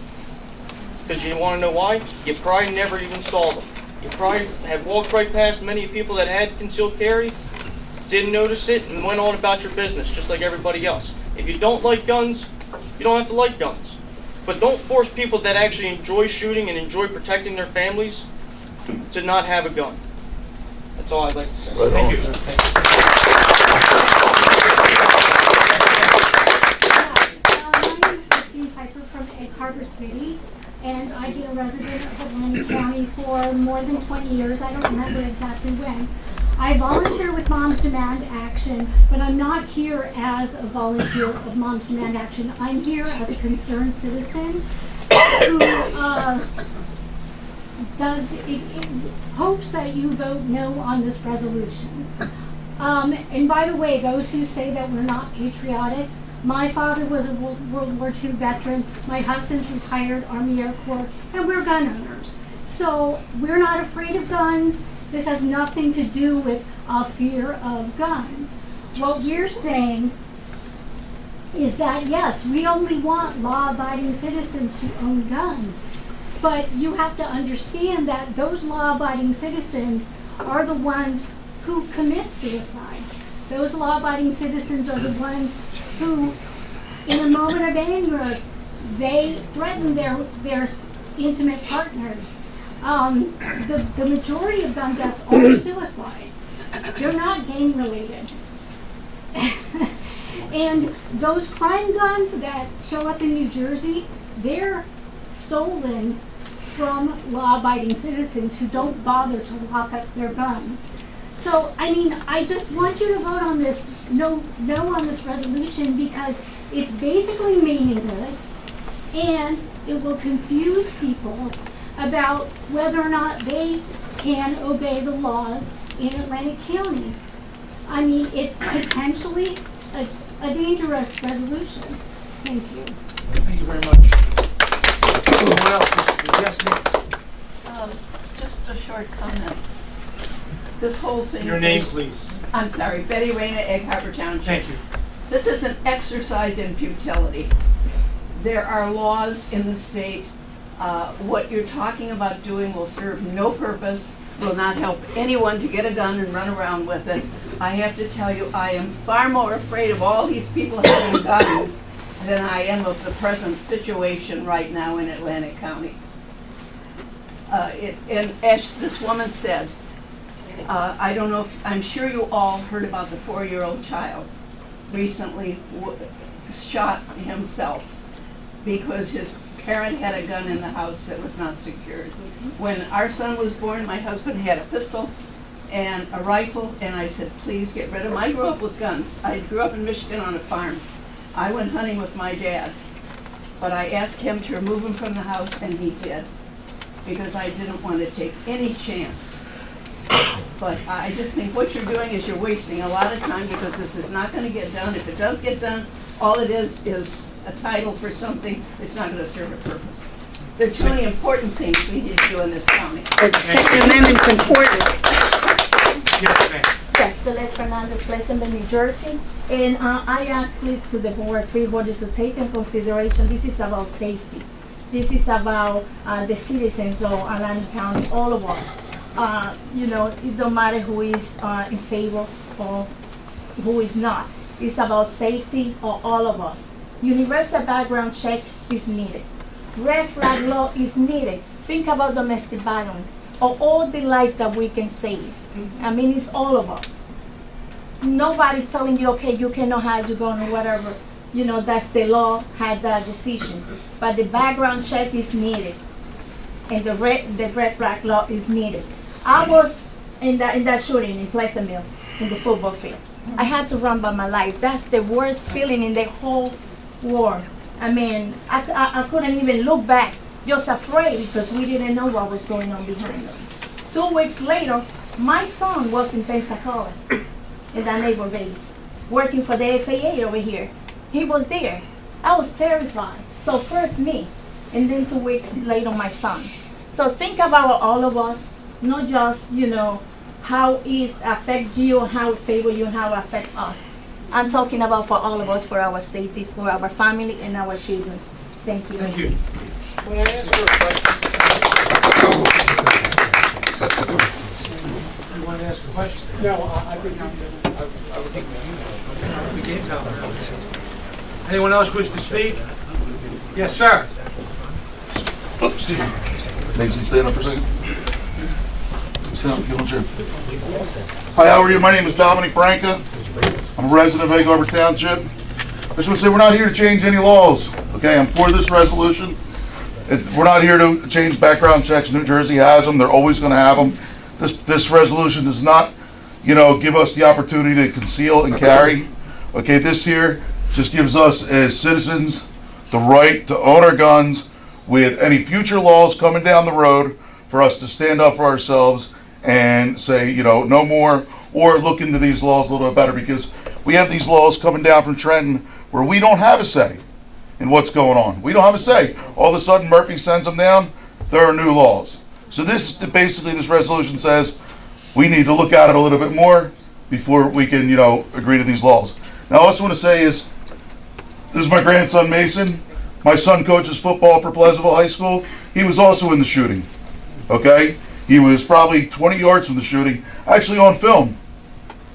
Because you want to know why? You probably never even saw them. You probably have walked right past many people that had concealed carry, didn't notice it, and went on about your business, just like everybody else. If you don't like guns, you don't have to like guns. but don't force people that actually enjoy shooting and enjoy protecting their families to not have a gun. That's all I'd like to say. Thank you. My name is Christine Piper from Egg Harbor City, and I've been a resident of Atlantic County for more than 20 years. I don't remember exactly when. I volunteer with Moms Demand Action, but I'm not here as a volunteer of Moms Demand Action. I'm here as a concerned citizen who hopes that you vote no on this resolution. And by the way, those who say that we're not patriotic, my father was a World War II veteran, my husband's retired Army Air Corps, and we're gun owners. So we're not afraid of guns. This has nothing to do with a fear of guns. What we're saying is that, yes, we only want law-abiding citizens to own guns. But you have to understand that those law-abiding citizens are the ones who commit suicide. Those law-abiding citizens are the ones who, in a moment of anger, they threaten their intimate partners. The majority of gun deaths are suicides. They're not gang related. And those crime guns that show up in New Jersey, they're stolen from law-abiding citizens who don't bother to lock up their guns. So, I mean, I just want you to vote on this, no on this resolution, because it's basically meaningless, and it will confuse people about whether or not they can obey the laws in Atlantic County. I mean, it's potentially a dangerous resolution. Thank you. Thank you very much. Anyone else? Yes, ma'am. Just a short comment. This whole thing. Your name, please. I'm sorry, Betty Rayna, Egg Harbor Township. Thank you. This is an exercise in futility. There are laws in the state. What you're talking about doing will serve no purpose, will not help anyone to get a gun and run around with it. I have to tell you, I am far more afraid of all these people having guns than I am of the present situation right now in Atlantic County. And as this woman said, I don't know if, I'm sure you all heard about the 4-year-old child recently shot himself because his parent had a gun in the house that was not secured. When our son was born, my husband had a pistol and a rifle, and I said, please get rid of them. I grew up with guns. I grew up in Michigan on a farm. I went hunting with my dad, but I asked him to remove them from the house, and he did, because I didn't want to take any chance. But I just think what you're doing is you're wasting a lot of time, because this is not going to get done. If it does get done, all it is a title for something. It's not going to serve a purpose. There are too many important things we need to do in this county. The Second Amendment's important. Yes, ma'am. Yes, Celeste Fernandez, Pleasantville, New Jersey. And I ask please to the board, Freeholder, to take in consideration, this is about safety. This is about the citizens of Atlantic County, all of us. It don't matter who is in favor or who is not. It's about safety of all of us. Universal background check is needed. Red flag law is needed. Think about domestic violence or all the life that we can save. I mean, it's all of us. Nobody's telling you, okay, you cannot have your gun or whatever. That's the law, had that decision. But the background check is needed. And the red flag law is needed. I was in that shooting in Pleasantville, in the football field. I had to run by my life. That's the worst feeling in the whole world. I mean, I couldn't even look back, just afraid, because we didn't know what was going on behind us. 2 weeks later, my son was in Pensacola, in that neighbor base, working for the FAA over here. He was there. I was terrified. So first me, and then 2 weeks later my son. So think about all of us, not just, how it affects you, how it favors you, and how it affects us. I'm talking about for all of us, for our safety, for our family, and our children. Thank you. Thank you. May I ask for a question? You want to ask a question? No, I think I would think we can tell. Anyone else wish to speak? Yes, sir. Mason, stand up for a second. Stand up, give him a chair. Hi, how are you? My name is Dominic Franca. I'm a resident of Egg Harbor Township. I just want to say we're not here to change any laws, okay? I'm for this resolution. We're not here to change background checks. New Jersey has them. They're always going to have them. This resolution does not, give us the opportunity to conceal and carry. Okay, this here just gives us as citizens the right to own our guns with any future laws coming down the road for us to stand up for ourselves and say, no more, or look into these laws a little bit better, because we have these laws coming down from Trenton where we don't have a say in what's going on. We don't have a say. All of a sudden Murphy sends them down, there are new laws. So this resolution says we need to look at it a little bit more before we can, agree to these laws. Now, I also want to say is, this is my grandson Mason. My son coaches football for Pleasantville High School. He was also in the shooting, okay? He was probably 20 yards from the shooting, actually on film,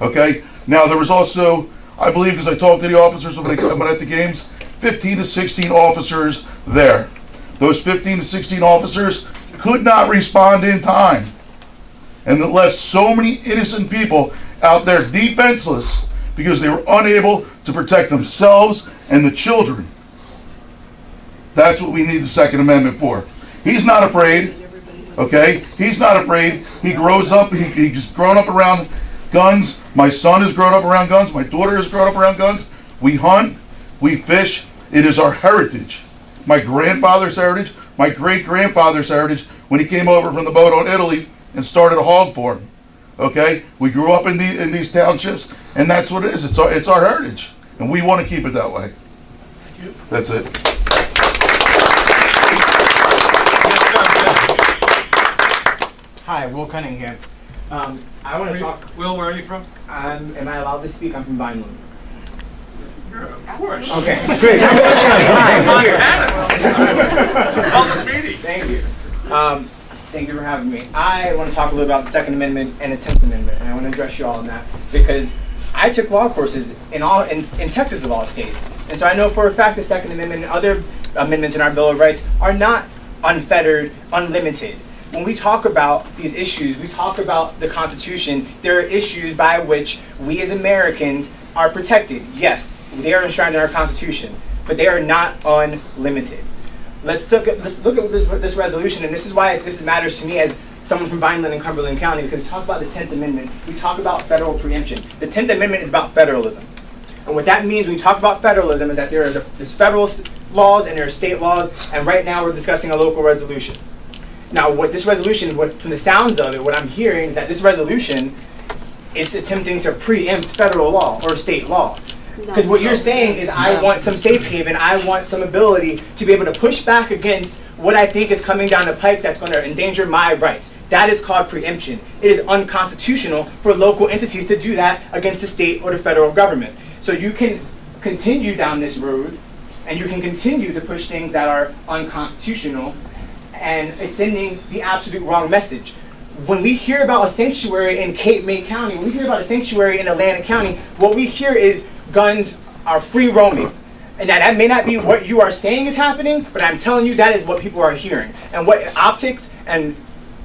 okay? Now, there was also, I believe, because I talked to the officers when I went at the games, 15 to 16 officers there. Those 15 to 16 officers could not respond in time. And that left so many innocent people out there defenseless because they were unable to protect themselves and the children. That's what we need the Second Amendment for. He's not afraid, okay? He's not afraid. He grows up, he's grown up around guns. My son has grown up around guns. My daughter has grown up around guns. We hunt, we fish. It is our heritage. My grandfather's heritage, my great-grandfather's heritage, when he came over from the boat on Italy and started a hog farm. Okay? We grew up in these townships, and that's what it is. It's our heritage, and we want to keep it that way. That's it. Hi, Will Cunningham. I want to talk. Will, where are you from? Am I allowed to speak? I'm from Vineland. Of course. Okay, great. Public meeting. Thank you. Thank you for having me. I want to talk a little about the Second Amendment and the 10th Amendment, and I want to address you all on that because I took law courses in Texas of all states, and so I know for a fact the Second Amendment and other amendments in our Bill of Rights are not unfettered, unlimited. When we talk about these issues, we talk about the Constitution, there are issues by which we as Americans are protected. Yes, they are enshrined in our Constitution, but they are not unlimited. Let's look at this resolution, and this is why this matters to me as someone from Vineland and Cumberland County, because we talk about the 10th Amendment, we talk about federal preemption. The 10th Amendment is about federalism. And what that means when we talk about federalism is that there's federal laws and there are state laws, and right now we're discussing a local resolution. Now, what this resolution, from the sounds of it, what I'm hearing is that this resolution is attempting to preempt federal law or state law. Because what you're saying is I want some safe haven, I want some ability to be able to push back against what I think is coming down the pike that's going to endanger my rights. That is called preemption. It is unconstitutional for local entities to do that against the state or the federal government. So you can continue down this road and you can continue to push things that are unconstitutional, and it's sending the absolute wrong message. When we hear about a sanctuary in Cape May County, when we hear about a sanctuary in Atlantic County, what we hear is guns are free roaming. And that may not be what you are saying is happening, but I'm telling you that is what people are hearing. And what optics, and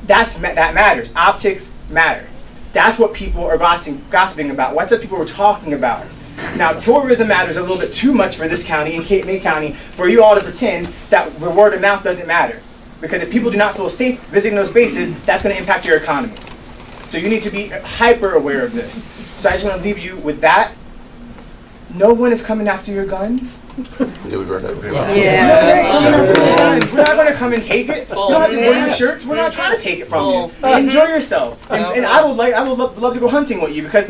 that matters. Optics matter. That's what people are gossiping about. That's what people are talking about. Now, tourism matters a little bit too much for this county, in Cape May County, for you all to pretend that the word of mouth doesn't matter. Because if people do not feel safe visiting those spaces, that's going to impact your economy. So you need to be hyper aware of this. So I just want to leave you with that. No one is coming after your guns. Yeah, we heard that. We're not going to come and take it. You don't have to wear your shirts. We're not trying to take it from you. Enjoy yourself. And I would love to go hunting with you, because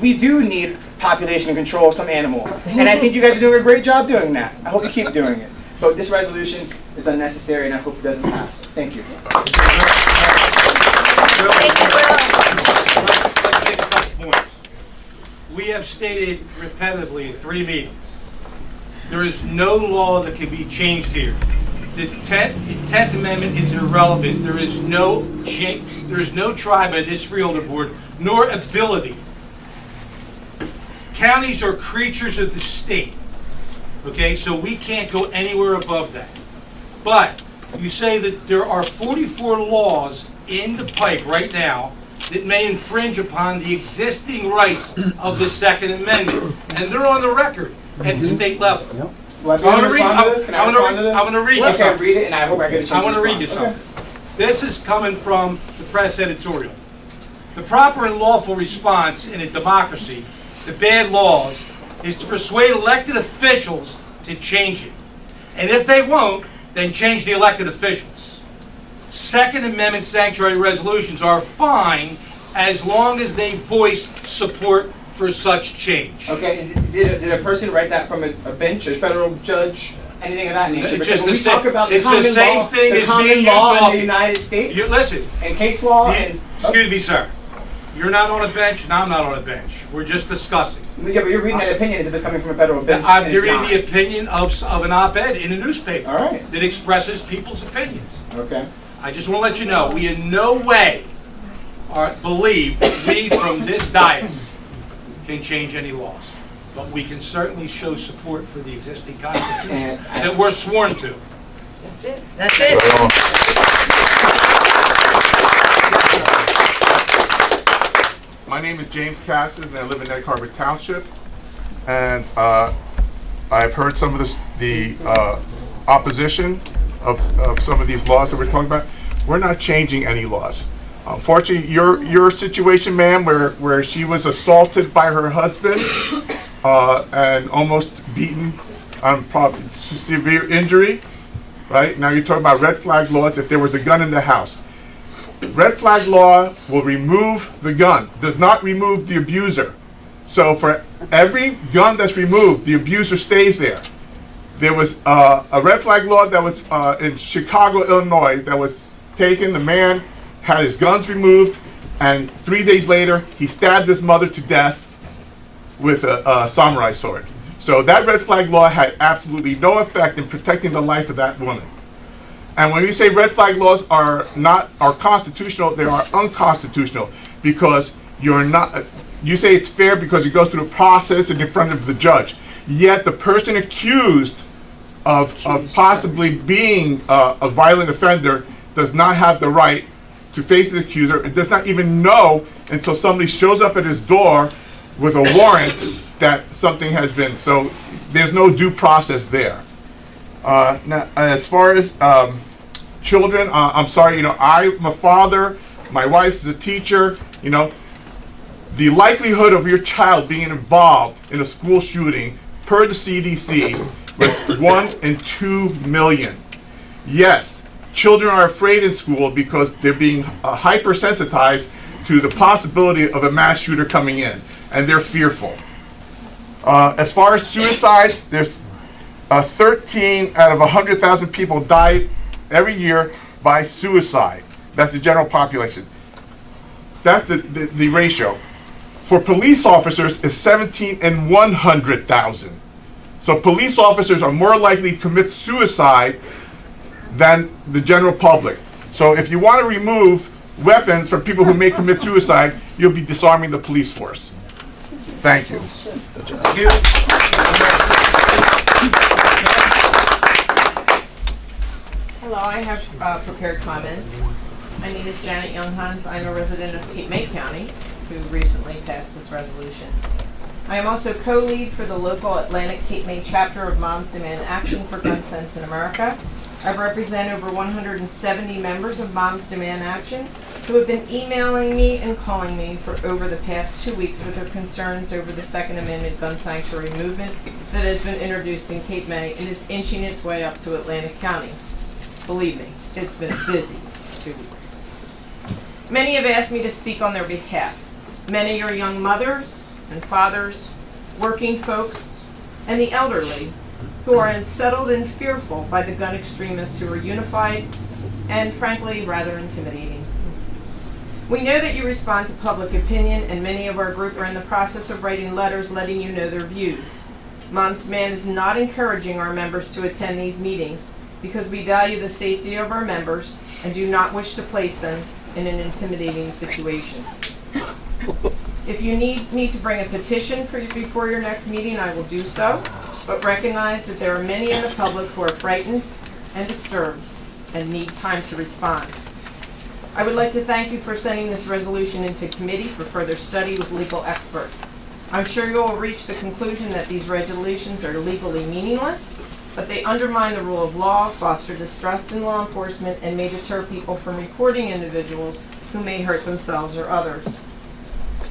we do need population control of some animals. And I think you guys are doing a great job doing that. I hope you keep doing it. But this resolution is unnecessary, and I hope it doesn't pass. Thank you. We have stated repetitively in 3 meetings, there is no law that can be changed here. The 10th Amendment is irrelevant. There is no tribe by this Freeholder Board, nor ability. Counties are creatures of the state. Okay, so we can't go anywhere above that. But you say that there are 44 laws in the pipe right now that may infringe upon the existing rights of the Second Amendment, and they're on the record at the state level. Well, I want to respond to this. Can I respond to this? I'm going to read you Okay, something. read it, and I hope I get a chance I want to read you respond. something. This is coming from the press editorial. The proper and lawful response in a democracy to bad laws is to persuade elected officials to change it. And if they won't, then change the elected officials. Second Amendment sanctuary resolutions are fine as long as they voice support for such change. Okay, and did a person write that from a bench, a federal judge, anything of that nature? Because when we talk about the common law, the common law in the United States, Listen, and case law, and excuse me, sir. You're not on a bench, and I'm not on a bench. We're just discussing. Yeah, but you're reading that opinion as if it's coming from a federal bench. I'm reading the opinion of an op-ed in a newspaper. All right. That expresses people's opinions. Okay. I just want to let you know, we in no way believe that we from this dais can change any laws. But we can certainly show support for the existing Constitution that we're sworn to. That's it. That's it. My name is James Cassis, and I live in Egg Harbor Township. And I've heard some of the opposition of some of these laws that we're talking about. We're not changing any laws. Unfortunately, your situation, ma'am, where she was assaulted by her husband and almost beaten on probably severe injury, right? Now you're talking about red flag laws if there was a gun in the house. Red flag law will remove the gun, does not remove the abuser. So for every gun that's removed, the abuser stays there. There was a red flag law that was in Chicago, Illinois, that was taken. The man had his guns removed, and 3 days later, he stabbed his mother to death with a samurai sword. So that red flag law had absolutely no effect in protecting the life of that woman. And when we say red flag laws are constitutional, they are unconstitutional because you say it's fair because it goes through a process and in front of the judge. Yet the person accused of possibly being a violent offender does not have the right to face the accuser. It does not even know until somebody shows up at his door with a warrant that something has been. So there's no due process there. Now, as far as children, I'm sorry, I'm a father, my wife's a teacher, the likelihood of your child being involved in a school shooting per the CDC was 1 in 2 million. Yes, children are afraid in school because they're being hypersensitized to the possibility of a mass shooter coming in, and they're fearful. As far as suicides, there's 13 out of 100,000 people die every year by suicide. That's the general population. That's the ratio. For police officers, it's 17 in 100,000. So police officers are more likely to commit suicide than the general public. So if you want to remove weapons from people who may commit suicide, you'll be disarming the police force. Thank you. Hello, I have prepared comments. My name is Janet Younghans. I'm a resident of Cape May County who recently passed this resolution. I am also co-lead for the local Atlantic Cape May chapter of Moms Demand Action for Gun Sense in America. I represent over 170 members of Moms Demand Action who have been emailing me and calling me for over the past 2 weeks with their concerns over the Second Amendment gun sanctuary movement that has been introduced in Cape May and is inching its way up to Atlantic County. Believe me, it's been a busy 2 weeks. Many have asked me to speak on their behalf. Many are young mothers and fathers, working folks, and the elderly who are unsettled and fearful by the gun extremists who are unified and, frankly, rather intimidating. We know that you respond to public opinion, and many of our group are in the process of writing letters letting you know their views. Moms Demand is not encouraging our members to attend these meetings because we value the safety of our members and do not wish to place them in an intimidating situation. If you need me to bring a petition before your next meeting, I will do so, but recognize that there are many in the public who are frightened and disturbed and need time to respond. I would like to thank you for sending this resolution into committee for further study with legal experts. I'm sure you will reach the conclusion that these resolutions are legally meaningless, but they undermine the rule of law, foster distrust in law enforcement, and may deter people from reporting individuals who may hurt themselves or others.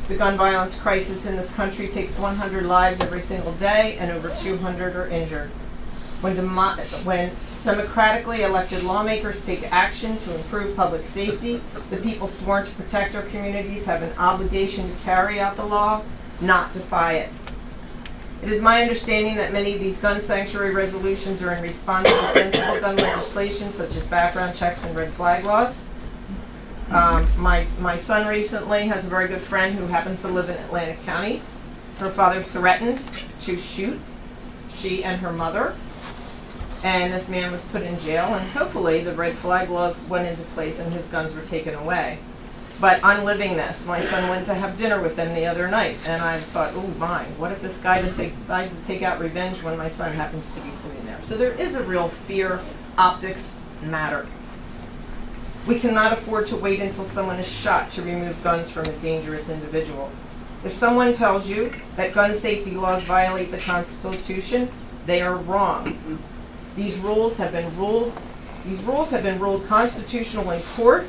The gun violence crisis in this country takes 100 lives every single day, and over 200 are injured. When democratically elected lawmakers take action to improve public safety, the people sworn to protect our communities have an obligation to carry out the law, not defy it. It is my understanding that many of these gun sanctuary resolutions are in response to sensible gun legislation such as background checks and red flag laws. My son recently has a very good friend who happens to live in Atlantic County. Her father threatened to shoot she and her mother, and this man was put in jail, and hopefully the red flag laws went into place and his guns were taken away. But I'm living this. My son went to have dinner with them the other night, and I thought, oh my, what if this guy just decides to take out revenge when my son happens to be sitting there? So there is a real fear. Optics matter. We cannot afford to wait until someone is shot to remove guns from a dangerous individual. If someone tells you that gun safety laws violate the Constitution, they are wrong. These rules have been ruled constitutional in court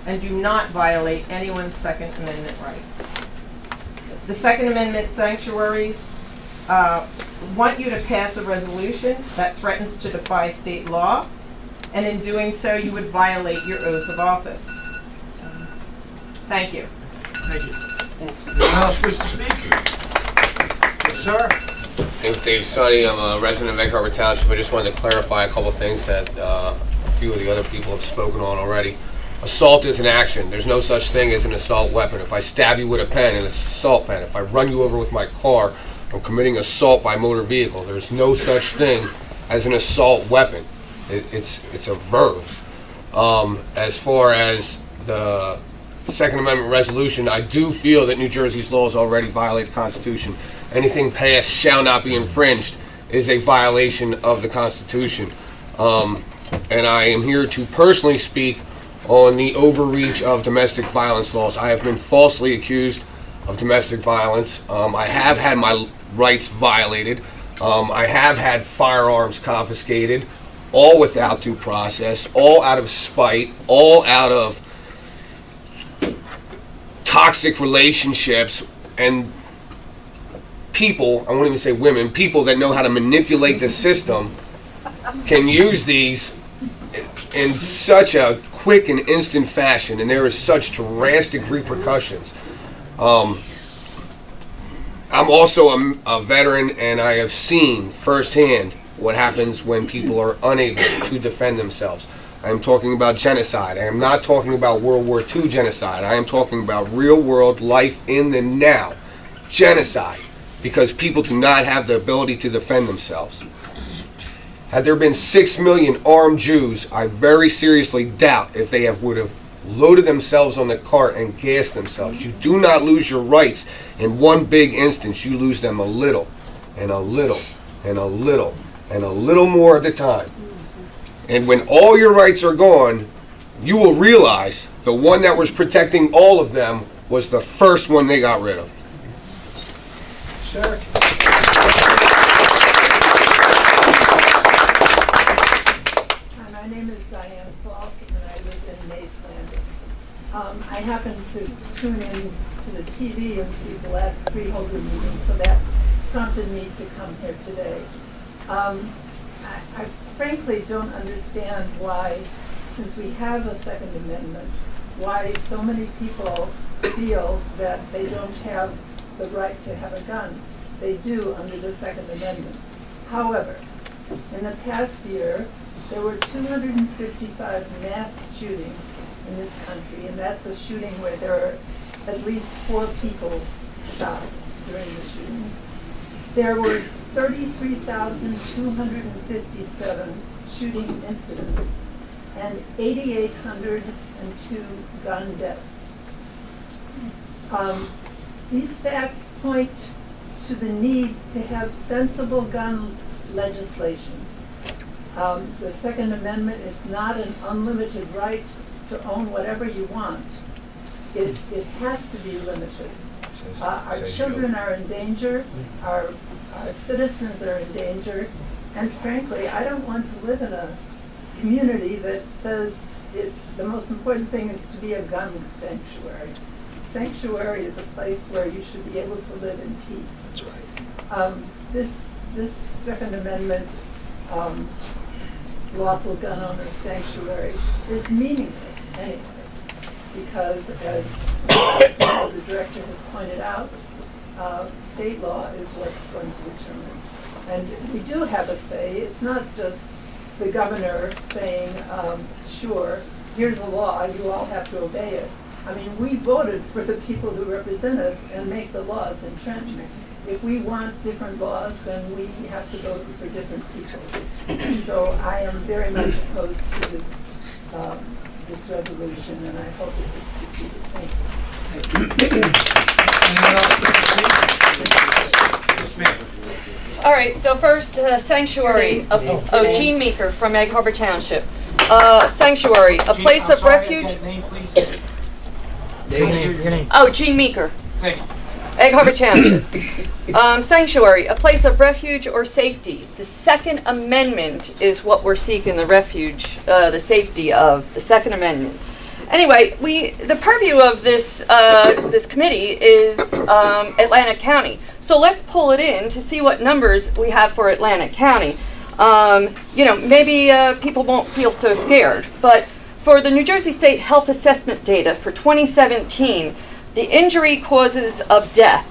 and do not violate anyone's Second Amendment rights. The Second Amendment sanctuaries want you to pass a resolution that threatens to defy state law, and in doing so, you would violate your oaths of office. Thank you. Thank you. Anyone else wish to speak? Yes, sir. Name's Dave Sonny. I'm a resident of Egg Harbor Township. I just wanted to clarify a couple of things that a few of the other people have spoken on already. Assault is an action. There's no such thing as an assault weapon. If I stab you with a pen, it's an assault pen. If I run you over with my car, I'm committing assault by motor vehicle. There's no such thing as an assault weapon. It's a verb. As far as the Second Amendment resolution, I do feel that New Jersey's laws already violate the Constitution. Anything passed shall not be infringed is a violation of the Constitution. And I am here to personally speak on the overreach of domestic violence laws. I have been falsely accused of domestic violence. I have had my rights violated. I have had firearms confiscated, all without due process, all out of spite, all out of toxic relationships, and people, I won't even say women, people that know how to manipulate the system can use these in such a quick and instant fashion, and there is such drastic repercussions. I'm also a veteran, and I have seen firsthand what happens when people are unable to defend themselves. I am talking about genocide. I am not talking about World War II genocide. I am talking about real world life in the now genocide, because people do not have the ability to defend themselves. Had there been 6 million armed Jews, I very seriously doubt if they would have loaded themselves on the cart and gassed themselves. You do not lose your rights in one big instance. You lose them a little, and a little, and a little, and a little more at a time. And when all your rights are gone, you will realize the one that was protecting all of them was the first one they got rid of. Sir. My name is Diane Falk, and I live in Mays Landing. I happen to tune in to the TV and see the last Freeholder Meeting, so that prompted me to come here today. I frankly don't understand why, since we have a Second Amendment, why so many people feel that they don't have the right to have a gun. They do under the Second Amendment. However, in the past year, there were 255 mass shootings in this country, and that's a shooting where there are at least 4 people shot during the shooting. There were 33,257 shooting incidents and 8,802 gun deaths. These facts point to the need to have sensible gun legislation. The Second Amendment is not an unlimited right to own whatever you want. It has to be limited. Our children are in danger, our citizens are in danger, and frankly, I don't want to live in a community that says the most important thing is to be a gun sanctuary. Sanctuary is a place where you should be able to live in peace. That's right. This Second Amendment lawful gun owner sanctuary is meaningless anyway, because as the director has pointed out, state law is what's going to determine. And we do have a say. It's not just the governor saying, sure, here's the law, you all have to obey it. I mean, we voted for the people who represent us and make the laws entrenched. If we want different laws, then we have to vote for different people. So I am very much opposed to this resolution, and I hope it is defeated. Thank you. All right, so first, Sanctuary. Gene Meeker from Egg Harbor Township. Sanctuary, a place of refuge. Your name. Oh, Gene Meeker. Thank you. Egg Harbor Township. Sanctuary, a place of refuge or safety. The Second Amendment is what we're seeking, the refuge, the safety of, the Second Amendment. Anyway, the purview of this this committee is Atlantic County. So let's pull it in to see what numbers we have for Atlantic County. Maybe people won't feel so scared, but for the New Jersey State Health Assessment data for 2017, the injury causes of death.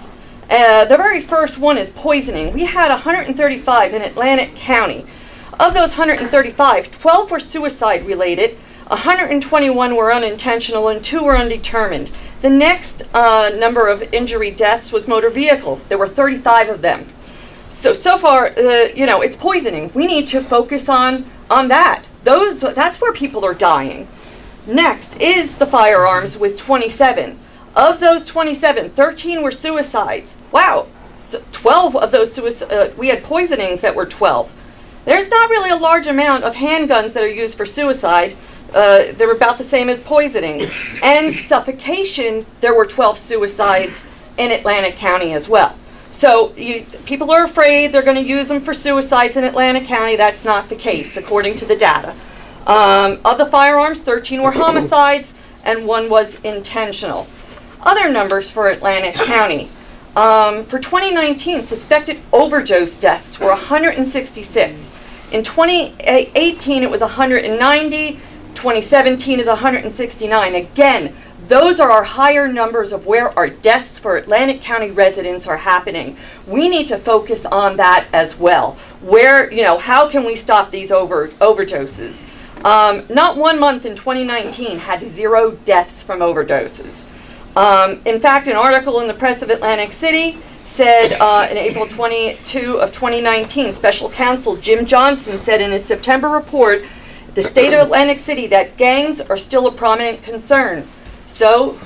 The very first one is poisoning. We had 135 in Atlantic County. Of those 135, 12 were suicide related, 121 were unintentional, and 2 were undetermined. The next number of injury deaths was motor vehicle. There were 35 of them. So far, it's poisoning. We need to focus on that. That's where people are dying. Next is the firearms with 27. Of those 27, 13 were suicides. Wow, so 12 of those we had poisonings that were 12. There's not really a large amount of handguns that are used for suicide. They're about the same as poisoning. And suffocation, there were 12 suicides in Atlantic County as well. So people are afraid they're going to use them for suicides in Atlantic County. That's not the case, according to the data. Of the firearms, 13 were homicides and 1 was intentional. Other numbers for Atlantic County. For 2019, suspected overdose deaths were 166. In 2018, it was 190. 2017 is 169. Again, those are our higher numbers of where our deaths for Atlantic County residents are happening. We need to focus on that as well. How can we stop these overdoses? Not 1 month in 2019 had 0 deaths from overdoses. In fact, an article in the Press of Atlantic City said in April 22 of 2019, Special Counsel Jim Johnson said in his September report, the state of Atlantic City, that gangs are still a prominent concern. So,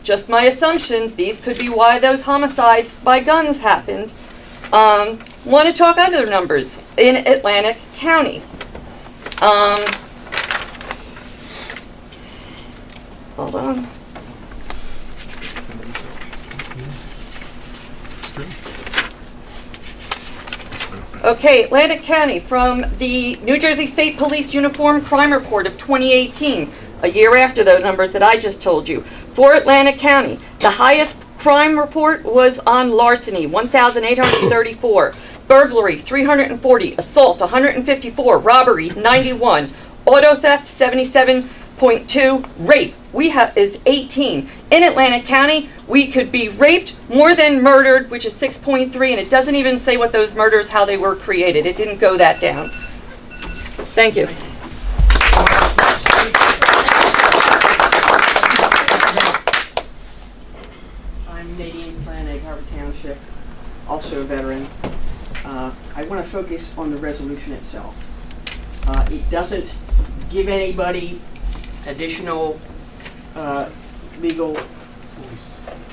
just my assumption, these could be why those homicides by guns happened. Want to talk other numbers in Atlantic County. Hold on. Okay, Atlantic County, from the New Jersey State Police Uniform Crime Report of 2018, a year after the numbers that I just told you. For Atlantic County, the highest crime report was on larceny, 1,834, burglary, 340, assault, 154, robbery, 91, auto theft, 77.2, rape, is 18. In Atlantic County, we could be raped more than murdered, which is 6.3, and it doesn't even say what those murders, how they were created. It didn't go that down. Thank you. I'm Nadine Flynn, Egg Harbor Township, also a veteran. I want to focus on the resolution itself. It doesn't give anybody additional legal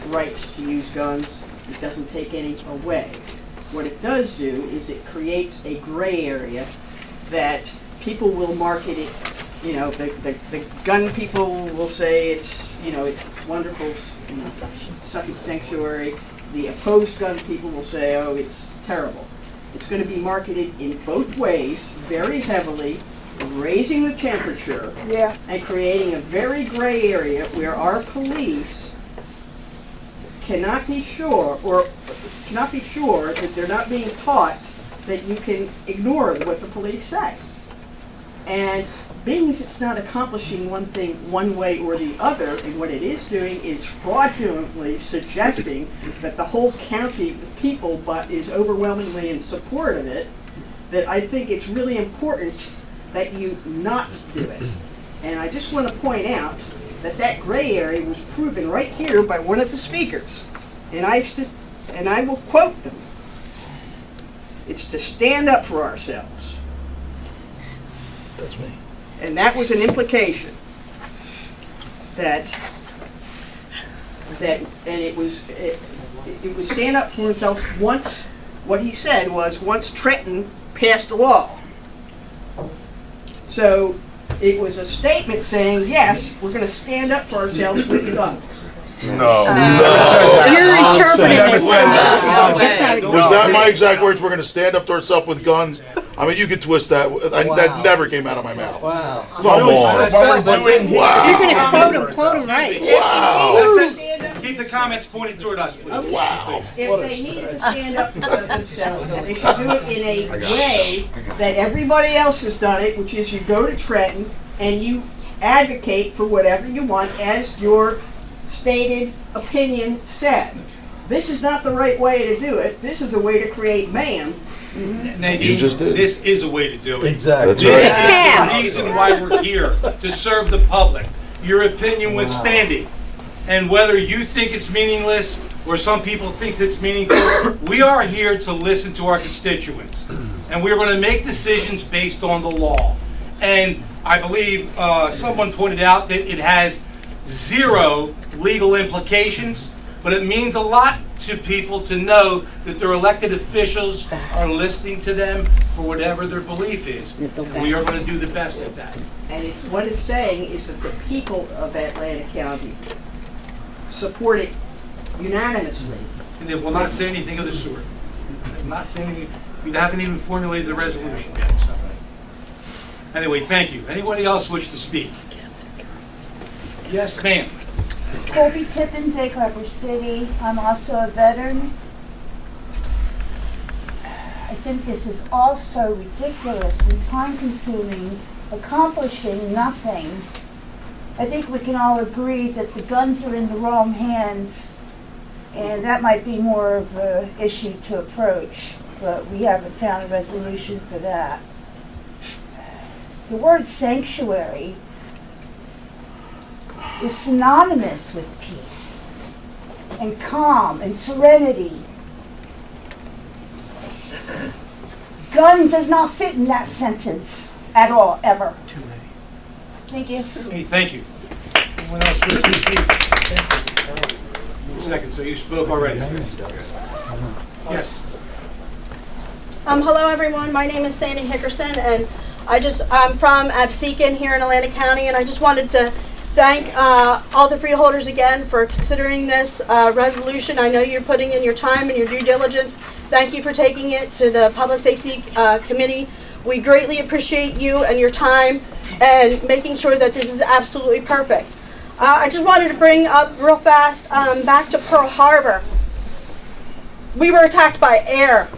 rights to use guns. It doesn't take any away. What it does do is it creates a gray area that people will market it, you know, the gun people will say it's, you know, it's wonderful, you know, sucking sanctuary. The opposed gun people will say, oh, it's terrible. It's going to be marketed in both ways, very heavily, raising the temperature and creating a very gray area where our police cannot be sure that they're not being taught that you can ignore what the police say. And being as it's not accomplishing one thing one way or the other, and what it is doing is fraudulently suggesting that the whole county, the people, but is overwhelmingly in support of it, that I think it's really important that you not do it. And I just want to point out that that gray area was proven right here by one of the speakers. And I will quote them. It's to stand up for ourselves. That's me. And that was an implication that it was stand up for themselves once, what he said was once Trenton passed a law. So it was a statement saying, yes, we're going to stand up for ourselves with guns. No. You're interpreting it. Was that my exact words? We're going to stand up to ourselves with guns? I mean, you could twist that. That never came out of my mouth. Wow. Come on. Wow. You're going to quote him right. Wow. Keep the comments pointed toward us, please. Wow. If they need to stand up for themselves, they should do it in a way that everybody else has done it, which is you go to Trenton and you advocate for whatever you want as your stated opinion said. This is not the right way to do it. This is a way to create mayhem. Nadine, You just did. this is a way to do it. Exactly. That's This right. is the reason why we're here, to serve the public. Your opinion withstanding. And whether you think it's meaningless or some people think it's meaningful, we are here to listen to our constituents. And we're going to make decisions based on the law. And I believe someone pointed out that it has zero legal implications, but it means a lot to people to know that their elected officials are listening to them for whatever their belief is. And we are going to do the best at that. And it's what it's saying is that the people of Atlantic County support it unanimously. And they will not say anything of the sort. They will not say anything. We haven't even formulated the resolution yet. So. Anyway, thank you. Anybody else wish to speak? Yes, ma'am. Colby Tippins, Egg Harbor City. I'm also a veteran. I think this is also ridiculous and time-consuming, accomplishing nothing. I think we can all agree that the guns are in the wrong hands, and that might be more of an issue to approach, but we haven't found a resolution for that. The word sanctuary is synonymous with peace and calm and serenity. Gun does not fit in that sentence at all, ever. Too many. Thank you. Hey, thank you. Anyone else wish to speak? Second, so you spoke already. Yes. Hello everyone, my name is Sandy Hickerson and I'm from Absecon here in Atlantic County, and I just wanted to thank all the freeholders again for considering this resolution. I know you're putting in your time and your due diligence. Thank you for taking it to the Public Safety Committee. We greatly appreciate you and your time and making sure that this is absolutely perfect. I just wanted to bring up real fast, back to Pearl Harbor. We were attacked by air.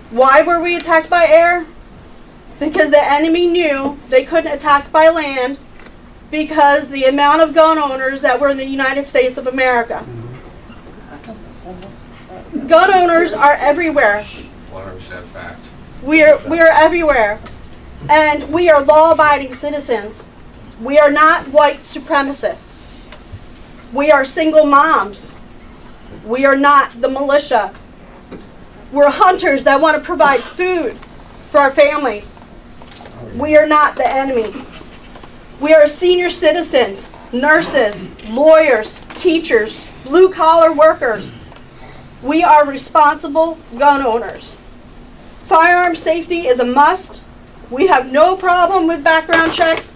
Why were we attacked by air? Because the enemy knew they couldn't attack by land because the amount of gun owners that were in the United States of America. Gun owners are everywhere. 100% fact. We are everywhere. And we are law-abiding citizens. We are not white supremacists. We are single moms. We are not the militia. We're hunters that want to provide food for our families. We are not the enemy. We are senior citizens, nurses, lawyers, teachers, blue-collar workers. We are responsible gun owners. Firearm safety is a must, We have no problem with background checks.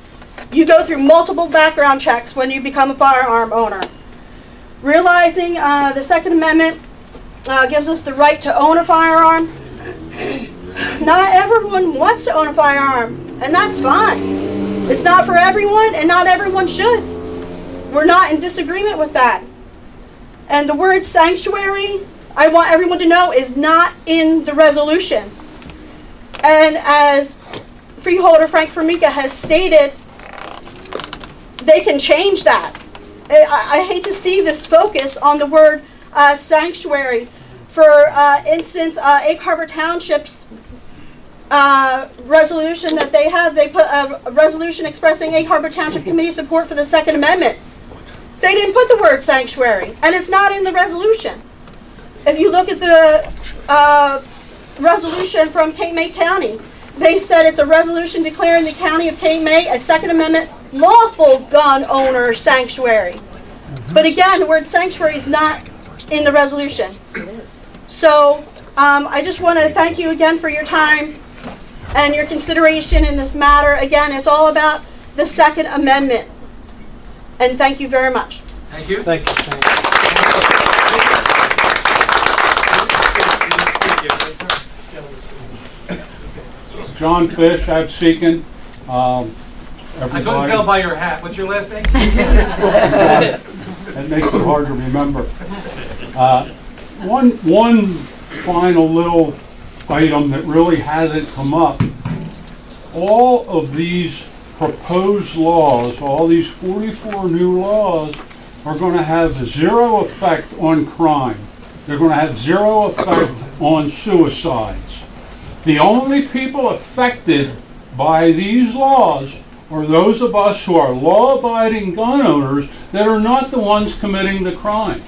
You go through multiple background checks when you become a firearm owner. Realizing the Second Amendment gives us the right to own a firearm. Not everyone wants to own a firearm, and that's fine. It's not for everyone, and not everyone should. We're not in disagreement with that. And the word sanctuary, I want everyone to know, is not in the resolution. And as Freeholder Frank Formica has stated, they can change that. I hate to see this focus on the word sanctuary. For instance, Egg Harbor Township's resolution that they have, they put a resolution expressing Egg Harbor Township Committee support for the Second Amendment. They didn't put the word sanctuary, and it's not in the resolution. If you look at the resolution from Cape May County, they said it's a resolution declaring the County of Cape May a Second Amendment lawful gun owner sanctuary. But again, the word sanctuary is not in the resolution. So I just want to thank you again for your time and your consideration in this matter. Again, it's all about the Second Amendment. And thank you very much. Thank you. Thank you. John Fish, Absecon. I couldn't tell by your hat. What's your last name? That makes it hard to remember. One final little item that really hasn't come up. All of these proposed laws, all these 44 new laws, are going to have zero effect on crime. They're going to have zero effect on suicides. The only people affected by these laws are those of us who are law-abiding gun owners that are not the ones committing the crimes.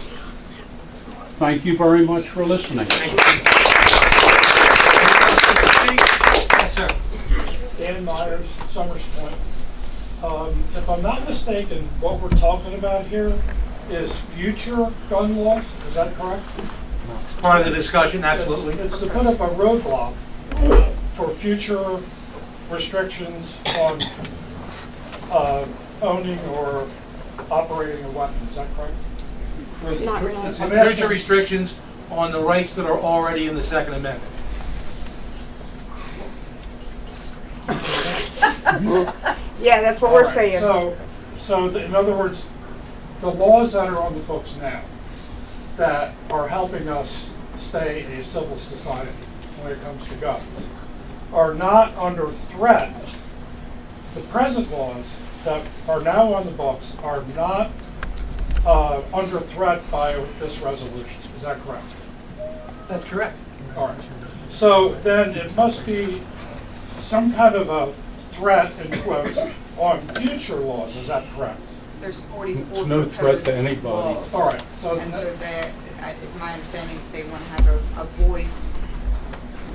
Thank you very much for listening. Yes, sir. Dan Myers, Summers Point. If I'm not mistaken, what we're talking about here is future gun laws. Is that correct? Part of the discussion, absolutely. It's to put up a roadblock for future restrictions on owning or operating a weapon. Is that correct? Not really. It's future restrictions on the rights that are already in the Second Amendment. Yeah, that's what we're saying. In other words, the laws that are on the books now that are helping us stay a civil society when it comes to guns are not under threat. The present laws that are now on the books are not under threat by this resolution. Is that correct? That's correct. All right. So then it must be some kind of a threat, in quotes, on future laws. Is that correct? There's 44 It's no threat to proposed anybody. laws. All right. So It's my understanding they want to have a voice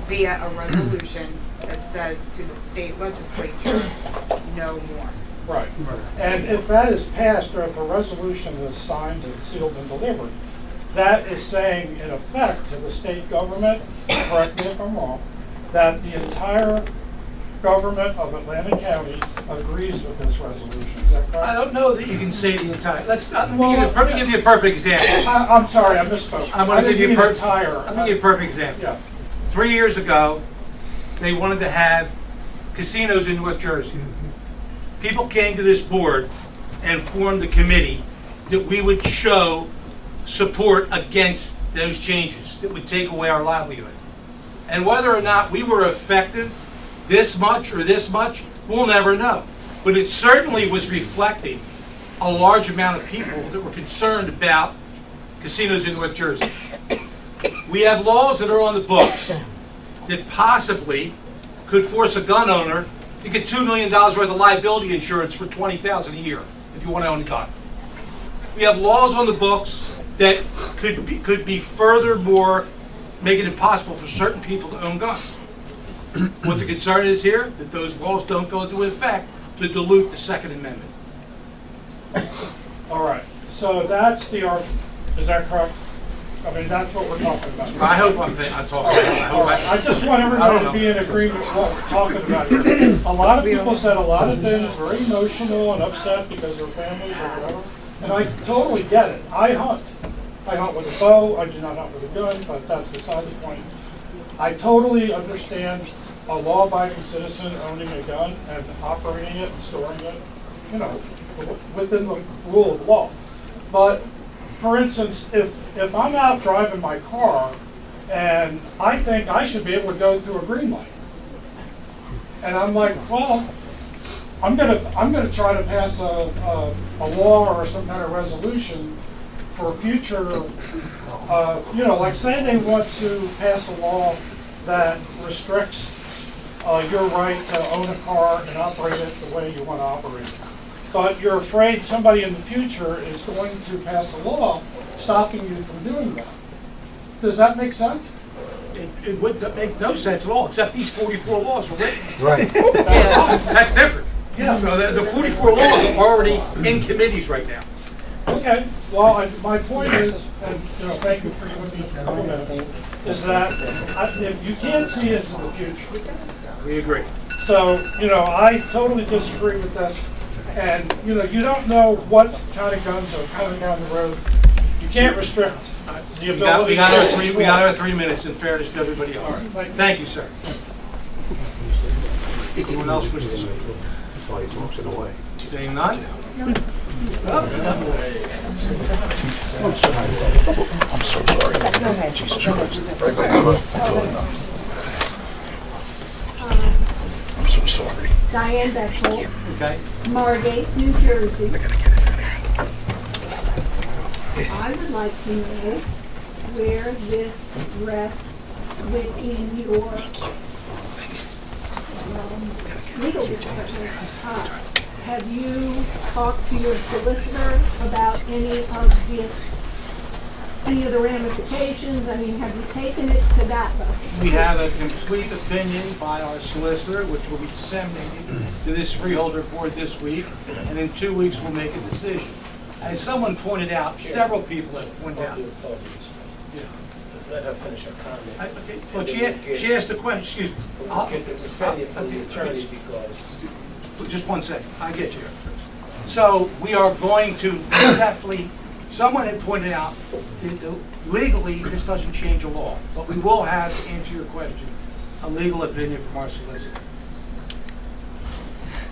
via a resolution that says to the state legislature, no more. Right. And if that is passed, or if a resolution is signed and sealed and delivered, that is saying, in effect, to the state government, correct me if I'm wrong, that the entire government of Atlantic County agrees with this resolution. Is that correct? I don't know that you can say the entire. Let me give you a perfect example. I'm sorry, I misspoke. I'm going to give you a perfect example. Yeah. 3 years ago, they wanted to have casinos in North Jersey. People came to this board and formed a committee that we would show support against those changes that would take away our livelihood. And whether or not we were effective this much or this much, we'll never know. But it certainly was reflecting a large amount of people that were concerned about casinos in North Jersey. We have laws that are on the books that possibly could force a gun owner to get $2 million worth of liability insurance for $20,000 a year if you want to own a gun. We have laws on the books that could be furthermore making it impossible for certain people to own guns. What the concern is here, that those laws don't go into effect to dilute the Second Amendment. All right. So that's the argument. Is that correct? I mean, that's what we're talking about. I hope I'm talking. I just want everybody to be in agreement with what we're talking about here. A lot of people said a lot of things, very emotional and upset because their families or whatever, and I totally get it. I hunt. I hunt with a bow, I do not hunt with a gun, but that's beside the point. I totally understand a law-abiding citizen owning a gun and operating it and storing it, you know, within the rule of law. But, for instance, if I'm out driving my car and I think I should be able to go through a green light, and I'm like, well, I'm gonna try to pass a law or some kind of resolution for future, you know, like say they want to pass a law that restricts your right to own a car and operate it the way you want to operate it. But you're afraid somebody in the future is going to pass a law stopping you from doing that. Does that make sense? It would make no sense at all, except these 44 laws are written. Right. That's different. Yeah. So the 44 laws are already in committees right now. Okay, well, my point is, and you know, thank you for giving me a comment, is that if you can't see into the future. We agree. So, you know, I totally disagree with this. And, you know, you don't know what kind of guns are coming down the road. You can't restrict the ability We got our 3 minutes in fairness to everybody else. Right, Thank you, sir. Anyone else wish to speak? Saying none? I'm so sorry. That's okay. Jesus Christ. Totally not. I'm so sorry. Diane Bechtel, Okay. Margate, New Jersey. I would like to know where this rests within your legal department. Have you talked to your solicitor about any of the ramifications? I mean, have you taken it to that level? We have a complete opinion by our solicitor, which will be disseminated to this freeholder board this week, and in 2 weeks we'll make a decision. As someone pointed out, several people have pointed out. Let her finish her comment. Okay. Well, she asked a question, excuse me. I'll get the defend it from the attorney because. Just 1 second, I get you. So we are going to definitely, someone had pointed out, legally, this doesn't change the law, but we will have, to answer your question, a legal opinion from our solicitor.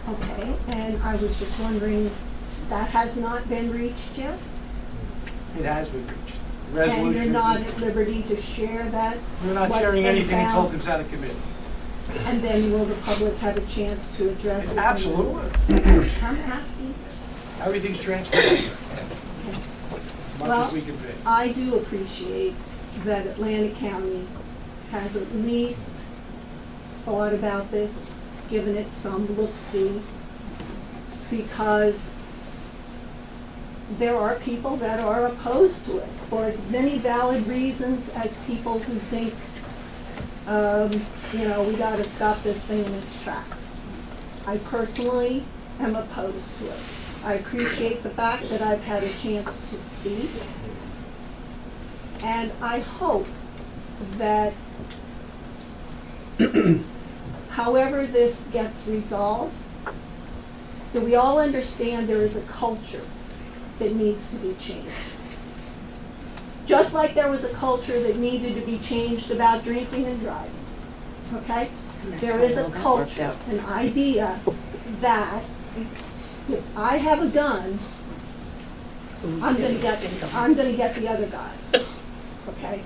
Okay, and I was just wondering, that has not been reached yet? It has been reached. And Resolution. you're not at liberty to share that? We're not what's sharing been anything until it found? comes out of committee. And then will the public have a chance to address it? Absolutely. I'm asking. Everything's transparent. As much as we can be. I do appreciate that Atlantic County has at least thought about this, given it some look-see, because there are people that are opposed to it for as many valid reasons as people who think, you know, we gotta stop this thing in its tracks. I personally am opposed to it. I appreciate the fact that I've had a chance to speak. And I hope that however this gets resolved, that we all understand there is a culture that needs to be changed. Just like there was a culture that needed to be changed about drinking and driving, okay? There is a culture, an idea that if I have a gun, I'm gonna get the other guy, okay?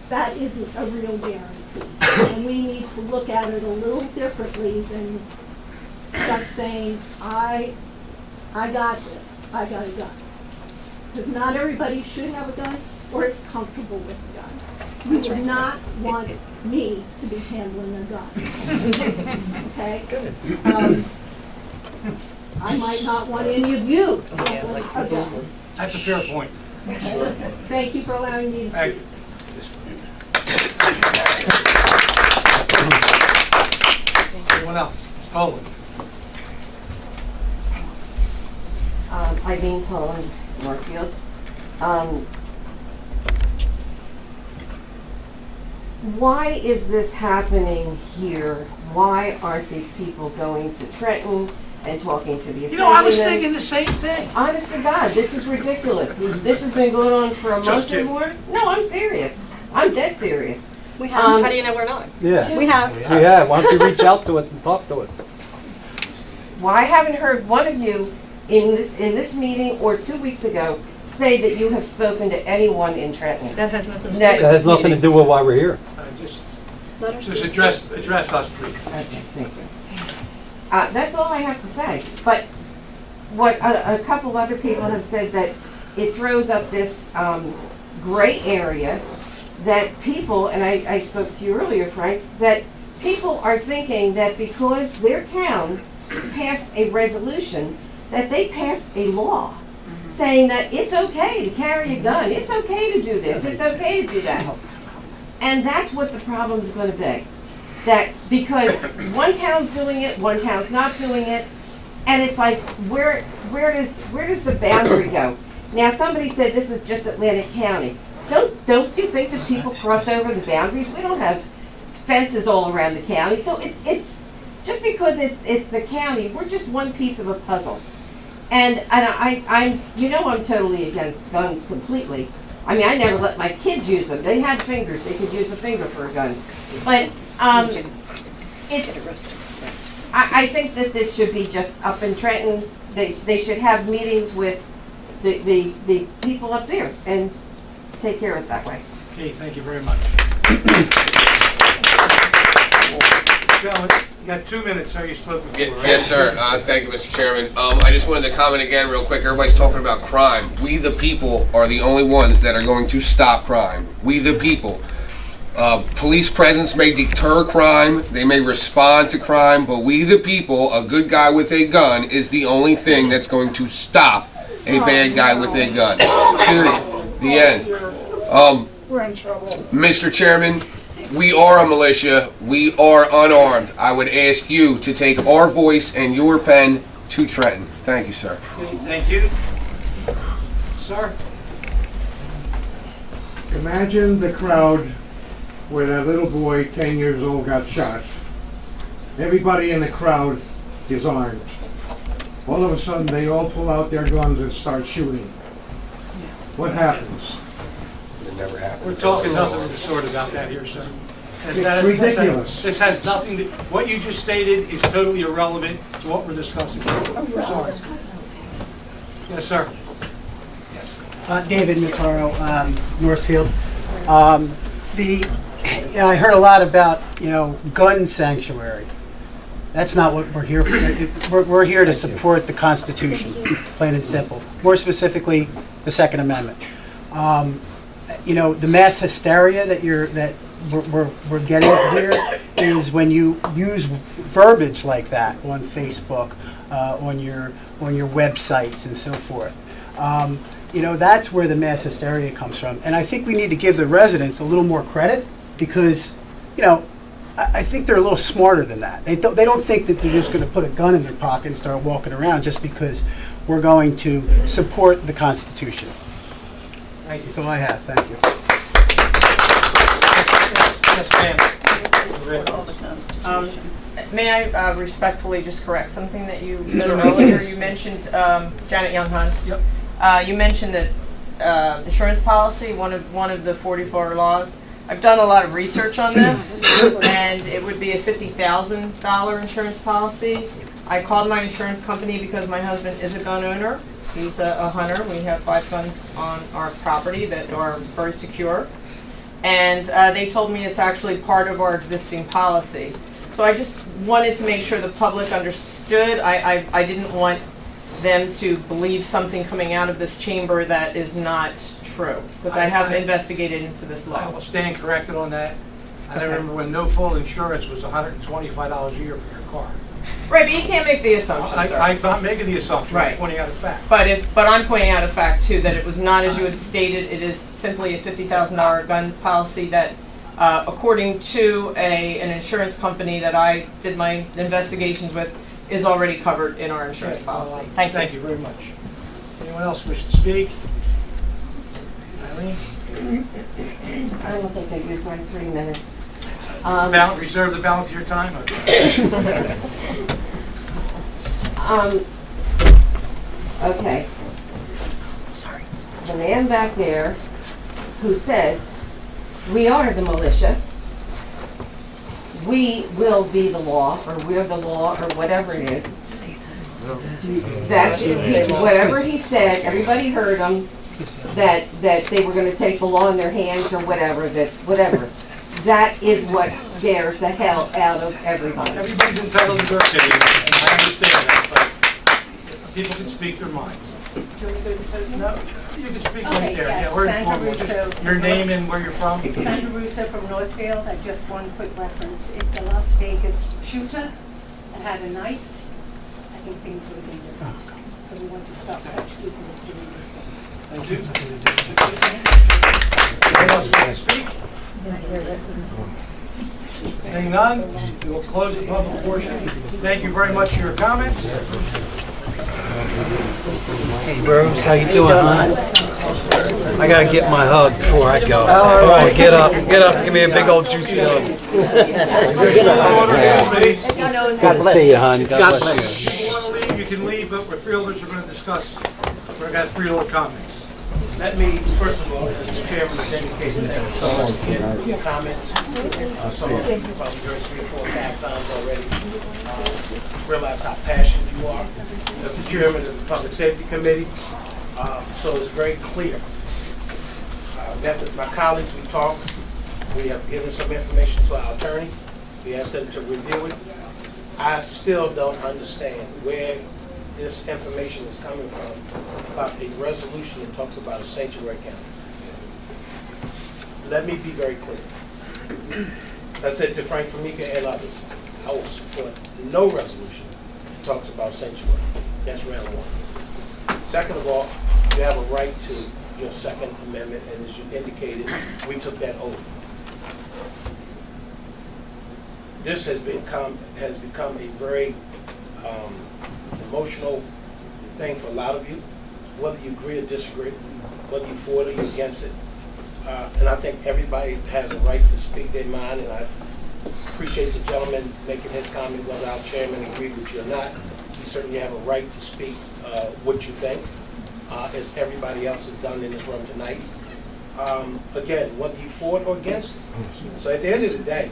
That isn't a real guarantee, and we need to look at it a little differently than just saying, I got this, I got a gun. Because not everybody should have a gun or is comfortable with a gun. You would not want me to be handling a gun. Okay? I might not want any of you handling a gun. That's a fair point. Okay? Thank you for allowing me to Thank speak. you. Anyone else? Ms. Poland. Eileen Toland, Northfield. Why is this happening here? Why aren't these people going to Trenton and talking to the assemblyman? You know, I was thinking the same thing. Honest to God, this is ridiculous. This has been going on for a Just month or kidding. more. No, I'm serious. I'm dead serious. We have. How do you know we're not? Yeah. We have. We have. Why don't you reach out to us and talk to us? Well, I haven't heard one of you in this meeting or 2 weeks ago say that you have spoken to anyone in Trenton. That has nothing to do That with That has nothing to do with why we're here. Just address us, please. Okay, thank you. That's all I have to say. But what a couple other people have said, that it throws up this gray area that people, and I spoke to you earlier, Frank, that people are thinking that because their town passed a resolution, that they passed a law saying that it's okay to carry a gun, it's okay to do this, it's okay to do that. And that's what the problem is going to be. That because one town's doing it, one town's not doing it, and it's like, where does the boundary go? Now, somebody said this is just Atlantic County. Don't you think that people cross over the boundaries? We don't have fences all around the county, so it's just because it's the county, we're just one piece of a puzzle. And I'm totally against guns completely. I mean, I never let my kids use them. They had fingers; they could use a finger for a gun. But I think that this should be just up in Trenton. They should have meetings with the people up there and take care of it that way. Okay, thank you very much. Gentlemen, you got 2 minutes, sir. You spoke before, right? Yes, sir. Thank you, Mr. Chairman. I just wanted to comment again real quick. Everybody's talking about crime. We, the people, are the only ones that are going to stop crime. We, the people. Police presence may deter crime. They may respond to crime. But we, the people, a good guy with a gun is the only thing that's going to stop a bad guy with a gun. Period. The end. We're in trouble. Mr. Chairman, we are a militia. We are unarmed. I would ask you to take our voice and your pen to Trenton. Thank you, sir. Okay, thank you. Sir? Imagine the crowd where that little boy, 10 years old, got shot. Everybody in the crowd is armed. All of a sudden, they all pull out their guns and start shooting. What happens? It never happened. We're talking nothing of the sort about that here, sir. It's ridiculous. This has nothing to, what you just stated is totally irrelevant to what we're discussing. Sorry. Yes, sir. David Notaro, Northfield. I heard a lot about, gun sanctuary. That's not what we're here for. We're here to support the Constitution, plain and simple. More specifically, the Second Amendment. The mass hysteria that we're getting here is when you use verbiage like that on Facebook, on your websites and so forth. That's where the mass hysteria comes from. And I think we need to give the residents a little more credit because, I think they're a little smarter than that. They don't think that they're just going to put a gun in their pocket and start walking around just because we're going to support the Constitution. Thank you. That's all I have. Thank you. Yes, ma'am. May I respectfully just correct something that you said earlier? You mentioned, Janet Younghans. Yep. You mentioned that insurance policy, one of the 44 laws. I've done a lot of research on this, and it would be a $50,000 insurance policy. I called my insurance company because my husband is a gun owner. He's a hunter. We have 5 guns on our property that are very secure. And they told me it's actually part of our existing policy. So I just wanted to make sure the public understood. I didn't want them to believe something coming out of this chamber that is not true, because I have investigated into this law. I will stand corrected on that. I remember when no full insurance was $125 a year for your car. Right, but you can't make the assumption, sir. I'm not making the assumption. Right. I'm pointing out a fact. But I'm pointing out a fact too, that it was not as you had stated. It is simply a $50,000 gun policy that, according to an insurance company that I did my investigations with, is already covered in our insurance policy. Thank you. Thank you very much. Anyone else wish to speak? Eileen? I don't think I used my 3 minutes. Reserve the balance of your time? Okay. Okay. Sorry. The man back there who said, we are the militia, we will be the law, or we're the law, or whatever it is. That, whatever he said, everybody heard him, that they were gonna take the law in their hands or whatever, That is what scares the hell out of everybody. Everybody's entitled to their opinion, and I understand that, but people can speak their minds. No, you can speak right there. Yeah, we're Sandra informed. Russo. Your name and where you're from? Sandra Russo from Northfield. I just one quick reference. If the Las Vegas shooter had had a knife, I think things would have been different. So we want to stop such people as doing these things. Thank you. Anyone else want to speak? Seeing none, we will close the public portion. Thank you very much for your comments. Hey Bruce, how you doing, hon? I gotta get my hug before I go. All right, get up, give me a big old juicy hug. Good to see you, hon. God bless you. If you want to leave, you can leave, but we're freeholders are going to discuss. We've got freeholder comments. Let me, first of all, as the chairman has indicated, thank so much for your comments. Some of you probably heard 3 or 4 times already. Realize how passionate you are as the chairman of the Public Safety Committee. So it's very clear. Met with my colleagues, we talked. We have given some information to our attorney. We asked them to review it. I still don't understand where this information is coming from about a resolution that talks about a sanctuary county. Let me be very clear. I said to Frank Formica and others, I will support no resolution that talks about sanctuary. That's round 1. Second of all, you have a right to your Second Amendment, and as you indicated, we took that oath. This has become a very emotional thing for a lot of you, whether you agree or disagree, whether you for it or you're against it. And I think everybody has a right to speak their mind, and I appreciate the gentleman making his comment, whether our chairman agreed with you or not. You certainly have a right to speak what you think, as everybody else has done in this room tonight. Again, whether you for it or against it. So at the end of the day,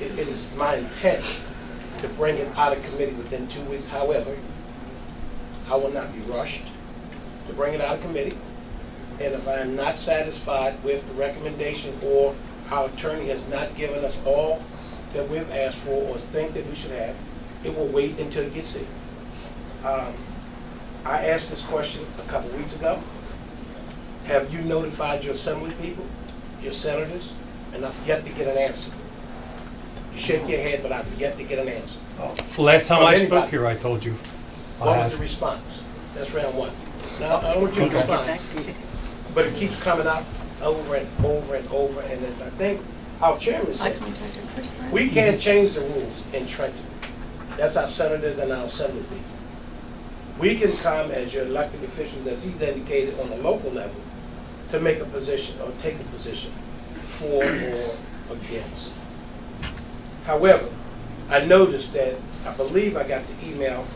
it is my intent to bring it out of committee within 2 weeks. However, I will not be rushed to bring it out of committee. And if I am not satisfied with the recommendation, or our attorney has not given us all that we've asked for or think that we should have, it will wait until it gets here. I asked this question a couple weeks ago. Have you notified your assembly people, your senators? And I've yet to get an answer. You shake your head, but I've yet to get an answer. Last time From I anybody. spoke here, I told you. What was the response? That's round 1. Now, I don't want your response, but it keeps coming up over and over and over, and then I think our chairman said, we can't change the rules in Trenton. That's our senators and our assembly people. We can come as your elected officials, as he's indicated on the local level, to make a position or take a position for or against. However, I noticed that, I believe I got the email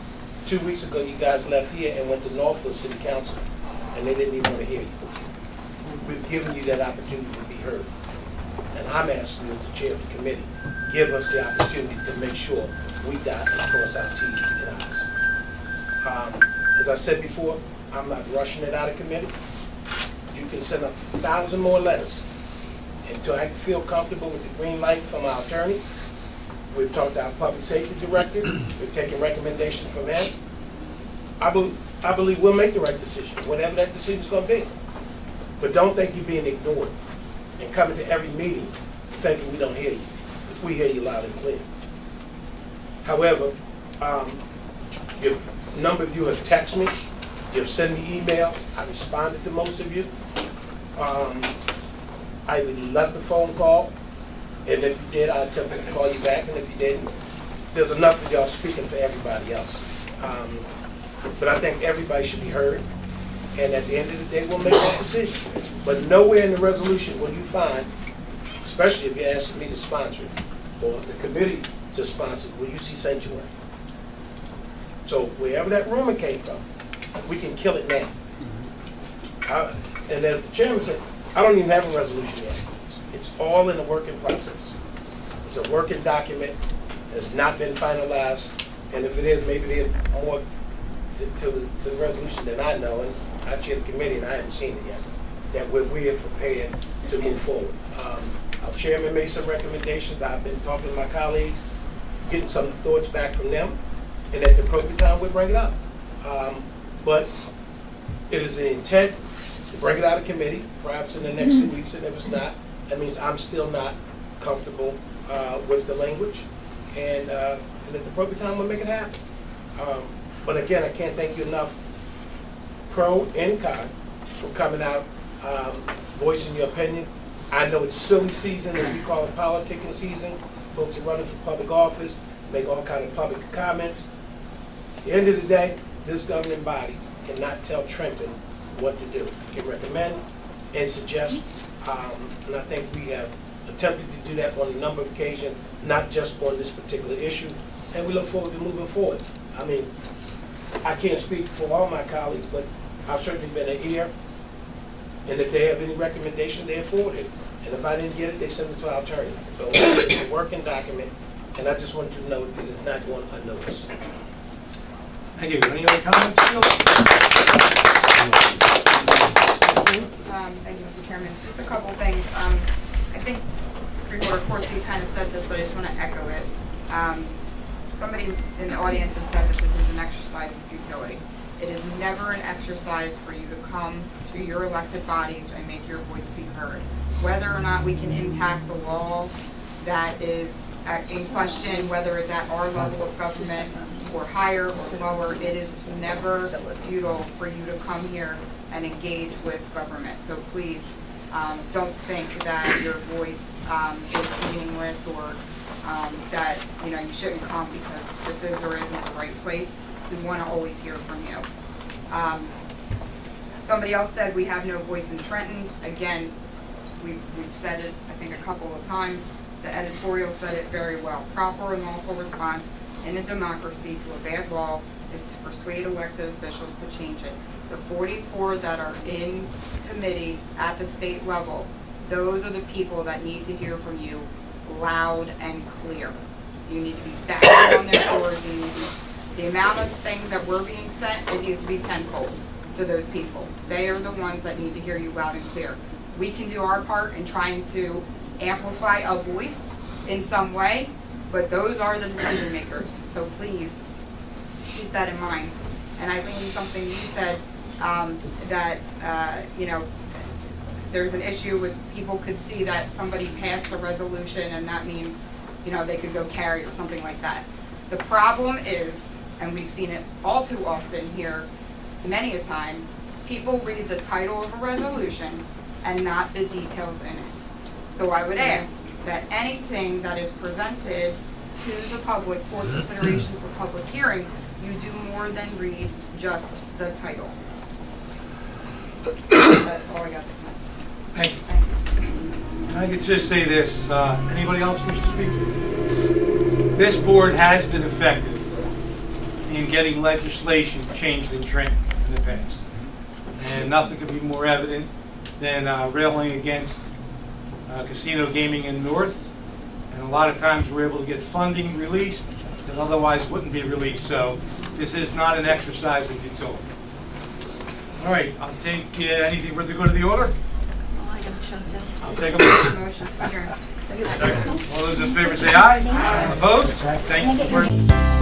2 weeks ago, you guys left here and went to Northfield City Council, and they didn't even want to hear you. We've given you that opportunity to be heard. And I'm asking you as the chair of the committee, give us the opportunity to make sure we dot and cross our T's and I's. As I said before, I'm not rushing it out of committee. You can send 1,000 more letters until I feel comfortable with the green light from our attorney. We've talked to our public safety director. We've taken recommendations from him. I believe we'll make the right decision, whatever that decision is going to be. But don't think you're being ignored and coming to every meeting thinking we don't hear you. We hear you loud and clear. However, a number of you have texted me. You've sent me emails. I responded to most of you. I either left a phone call, and if you did, I attempted to call you back, and if you didn't, there's enough of y'all speaking for everybody else. But I think everybody should be heard. And at the end of the day, we'll make that decision. But nowhere in the resolution will you find, especially if you're asking me to sponsor it, or the committee to sponsor it, will you see sanctuary? So wherever that rumor came from, we can kill it now. And as the chairman said, I don't even have a resolution yet. It's all in the working process. It's a working document. It's not been finalized. And if it is, maybe there's more to the resolution than I know. And I chair the committee and I haven't seen it yet. That we're prepared to move forward. Our chairman made some recommendations. I've been talking to my colleagues, getting some thoughts back from them. And at the appropriate time, we'll bring it up. But it is the intent to bring it out of committee, perhaps in the next 2 weeks, and if it's not, that means I'm still not comfortable with the language. And at the appropriate time, we'll make it happen. But again, I can't thank you enough, pro and con, for coming out, voicing your opinion. I know it's silly season, as we call it, politicking season. Folks are running for public office, make all kind of public comments. At the end of the day, this governing body cannot tell Trenton what to do. It can recommend and suggest, and I think we have attempted to do that on a number of occasions, not just on this particular issue, and we look forward to moving forward. I mean, I can't speak for all my colleagues, but I've certainly been an ear, and if they have any recommendation, they forward it. And if I didn't get it, they send it to our attorney. So it's a working document, and I just want you to know that it's not going unnoticed. Thank you. Any other comments? Thank you, Mr. Chairman. Just a couple things. I think Freeholder Corsi kind of said this, but I just want to echo it. Somebody in the audience had said that this is an exercise in futility. It is never an exercise for you to come to your elected bodies and make your voice be heard. Whether or not we can impact the law that is in question, whether it's at our level of government or higher or lower, it is never futile for you to come here and engage with government. So please don't think that your voice is meaningless or that you shouldn't come because this is or isn't the right place. We want to always hear from you. Somebody else said we have no voice in Trenton. Again, we've said it I think a couple of times. The editorial said it very well. Proper and lawful response in a democracy to a bad law is to persuade elected officials to change it. The 44 that are in committee at the state level, those are the people that need to hear from you loud and clear. You need to be banging on their doors. The amount of things that we're being sent, it needs to be tenfold to those people. They are the ones that need to hear you loud and clear. We can do our part in trying to amplify a voice in some way, but those are the decision makers. So please keep that in mind. And I think something you said that there's an issue with people could see that somebody passed a resolution and that means they could go carry or something like that. The problem is, and we've seen it all too often here many a time, people read the title of a resolution and not the details in it. So I would ask that anything that is presented to the public for consideration for public hearing, you do more than read just the title. That's all I got to say. Thank you. And I could just say this, anybody else wish to speak? This board has been effective in getting legislation changed in Trenton in the past. And nothing could be more evident than railing against casino gaming in the North. And a lot of times we're able to get funding released that otherwise wouldn't be released. So this is not an exercise in futility. All right, I'll take anything further to go to the order. I'll take a motion. Motion to adjourn. All those in favor say aye. Opposed? Thank you.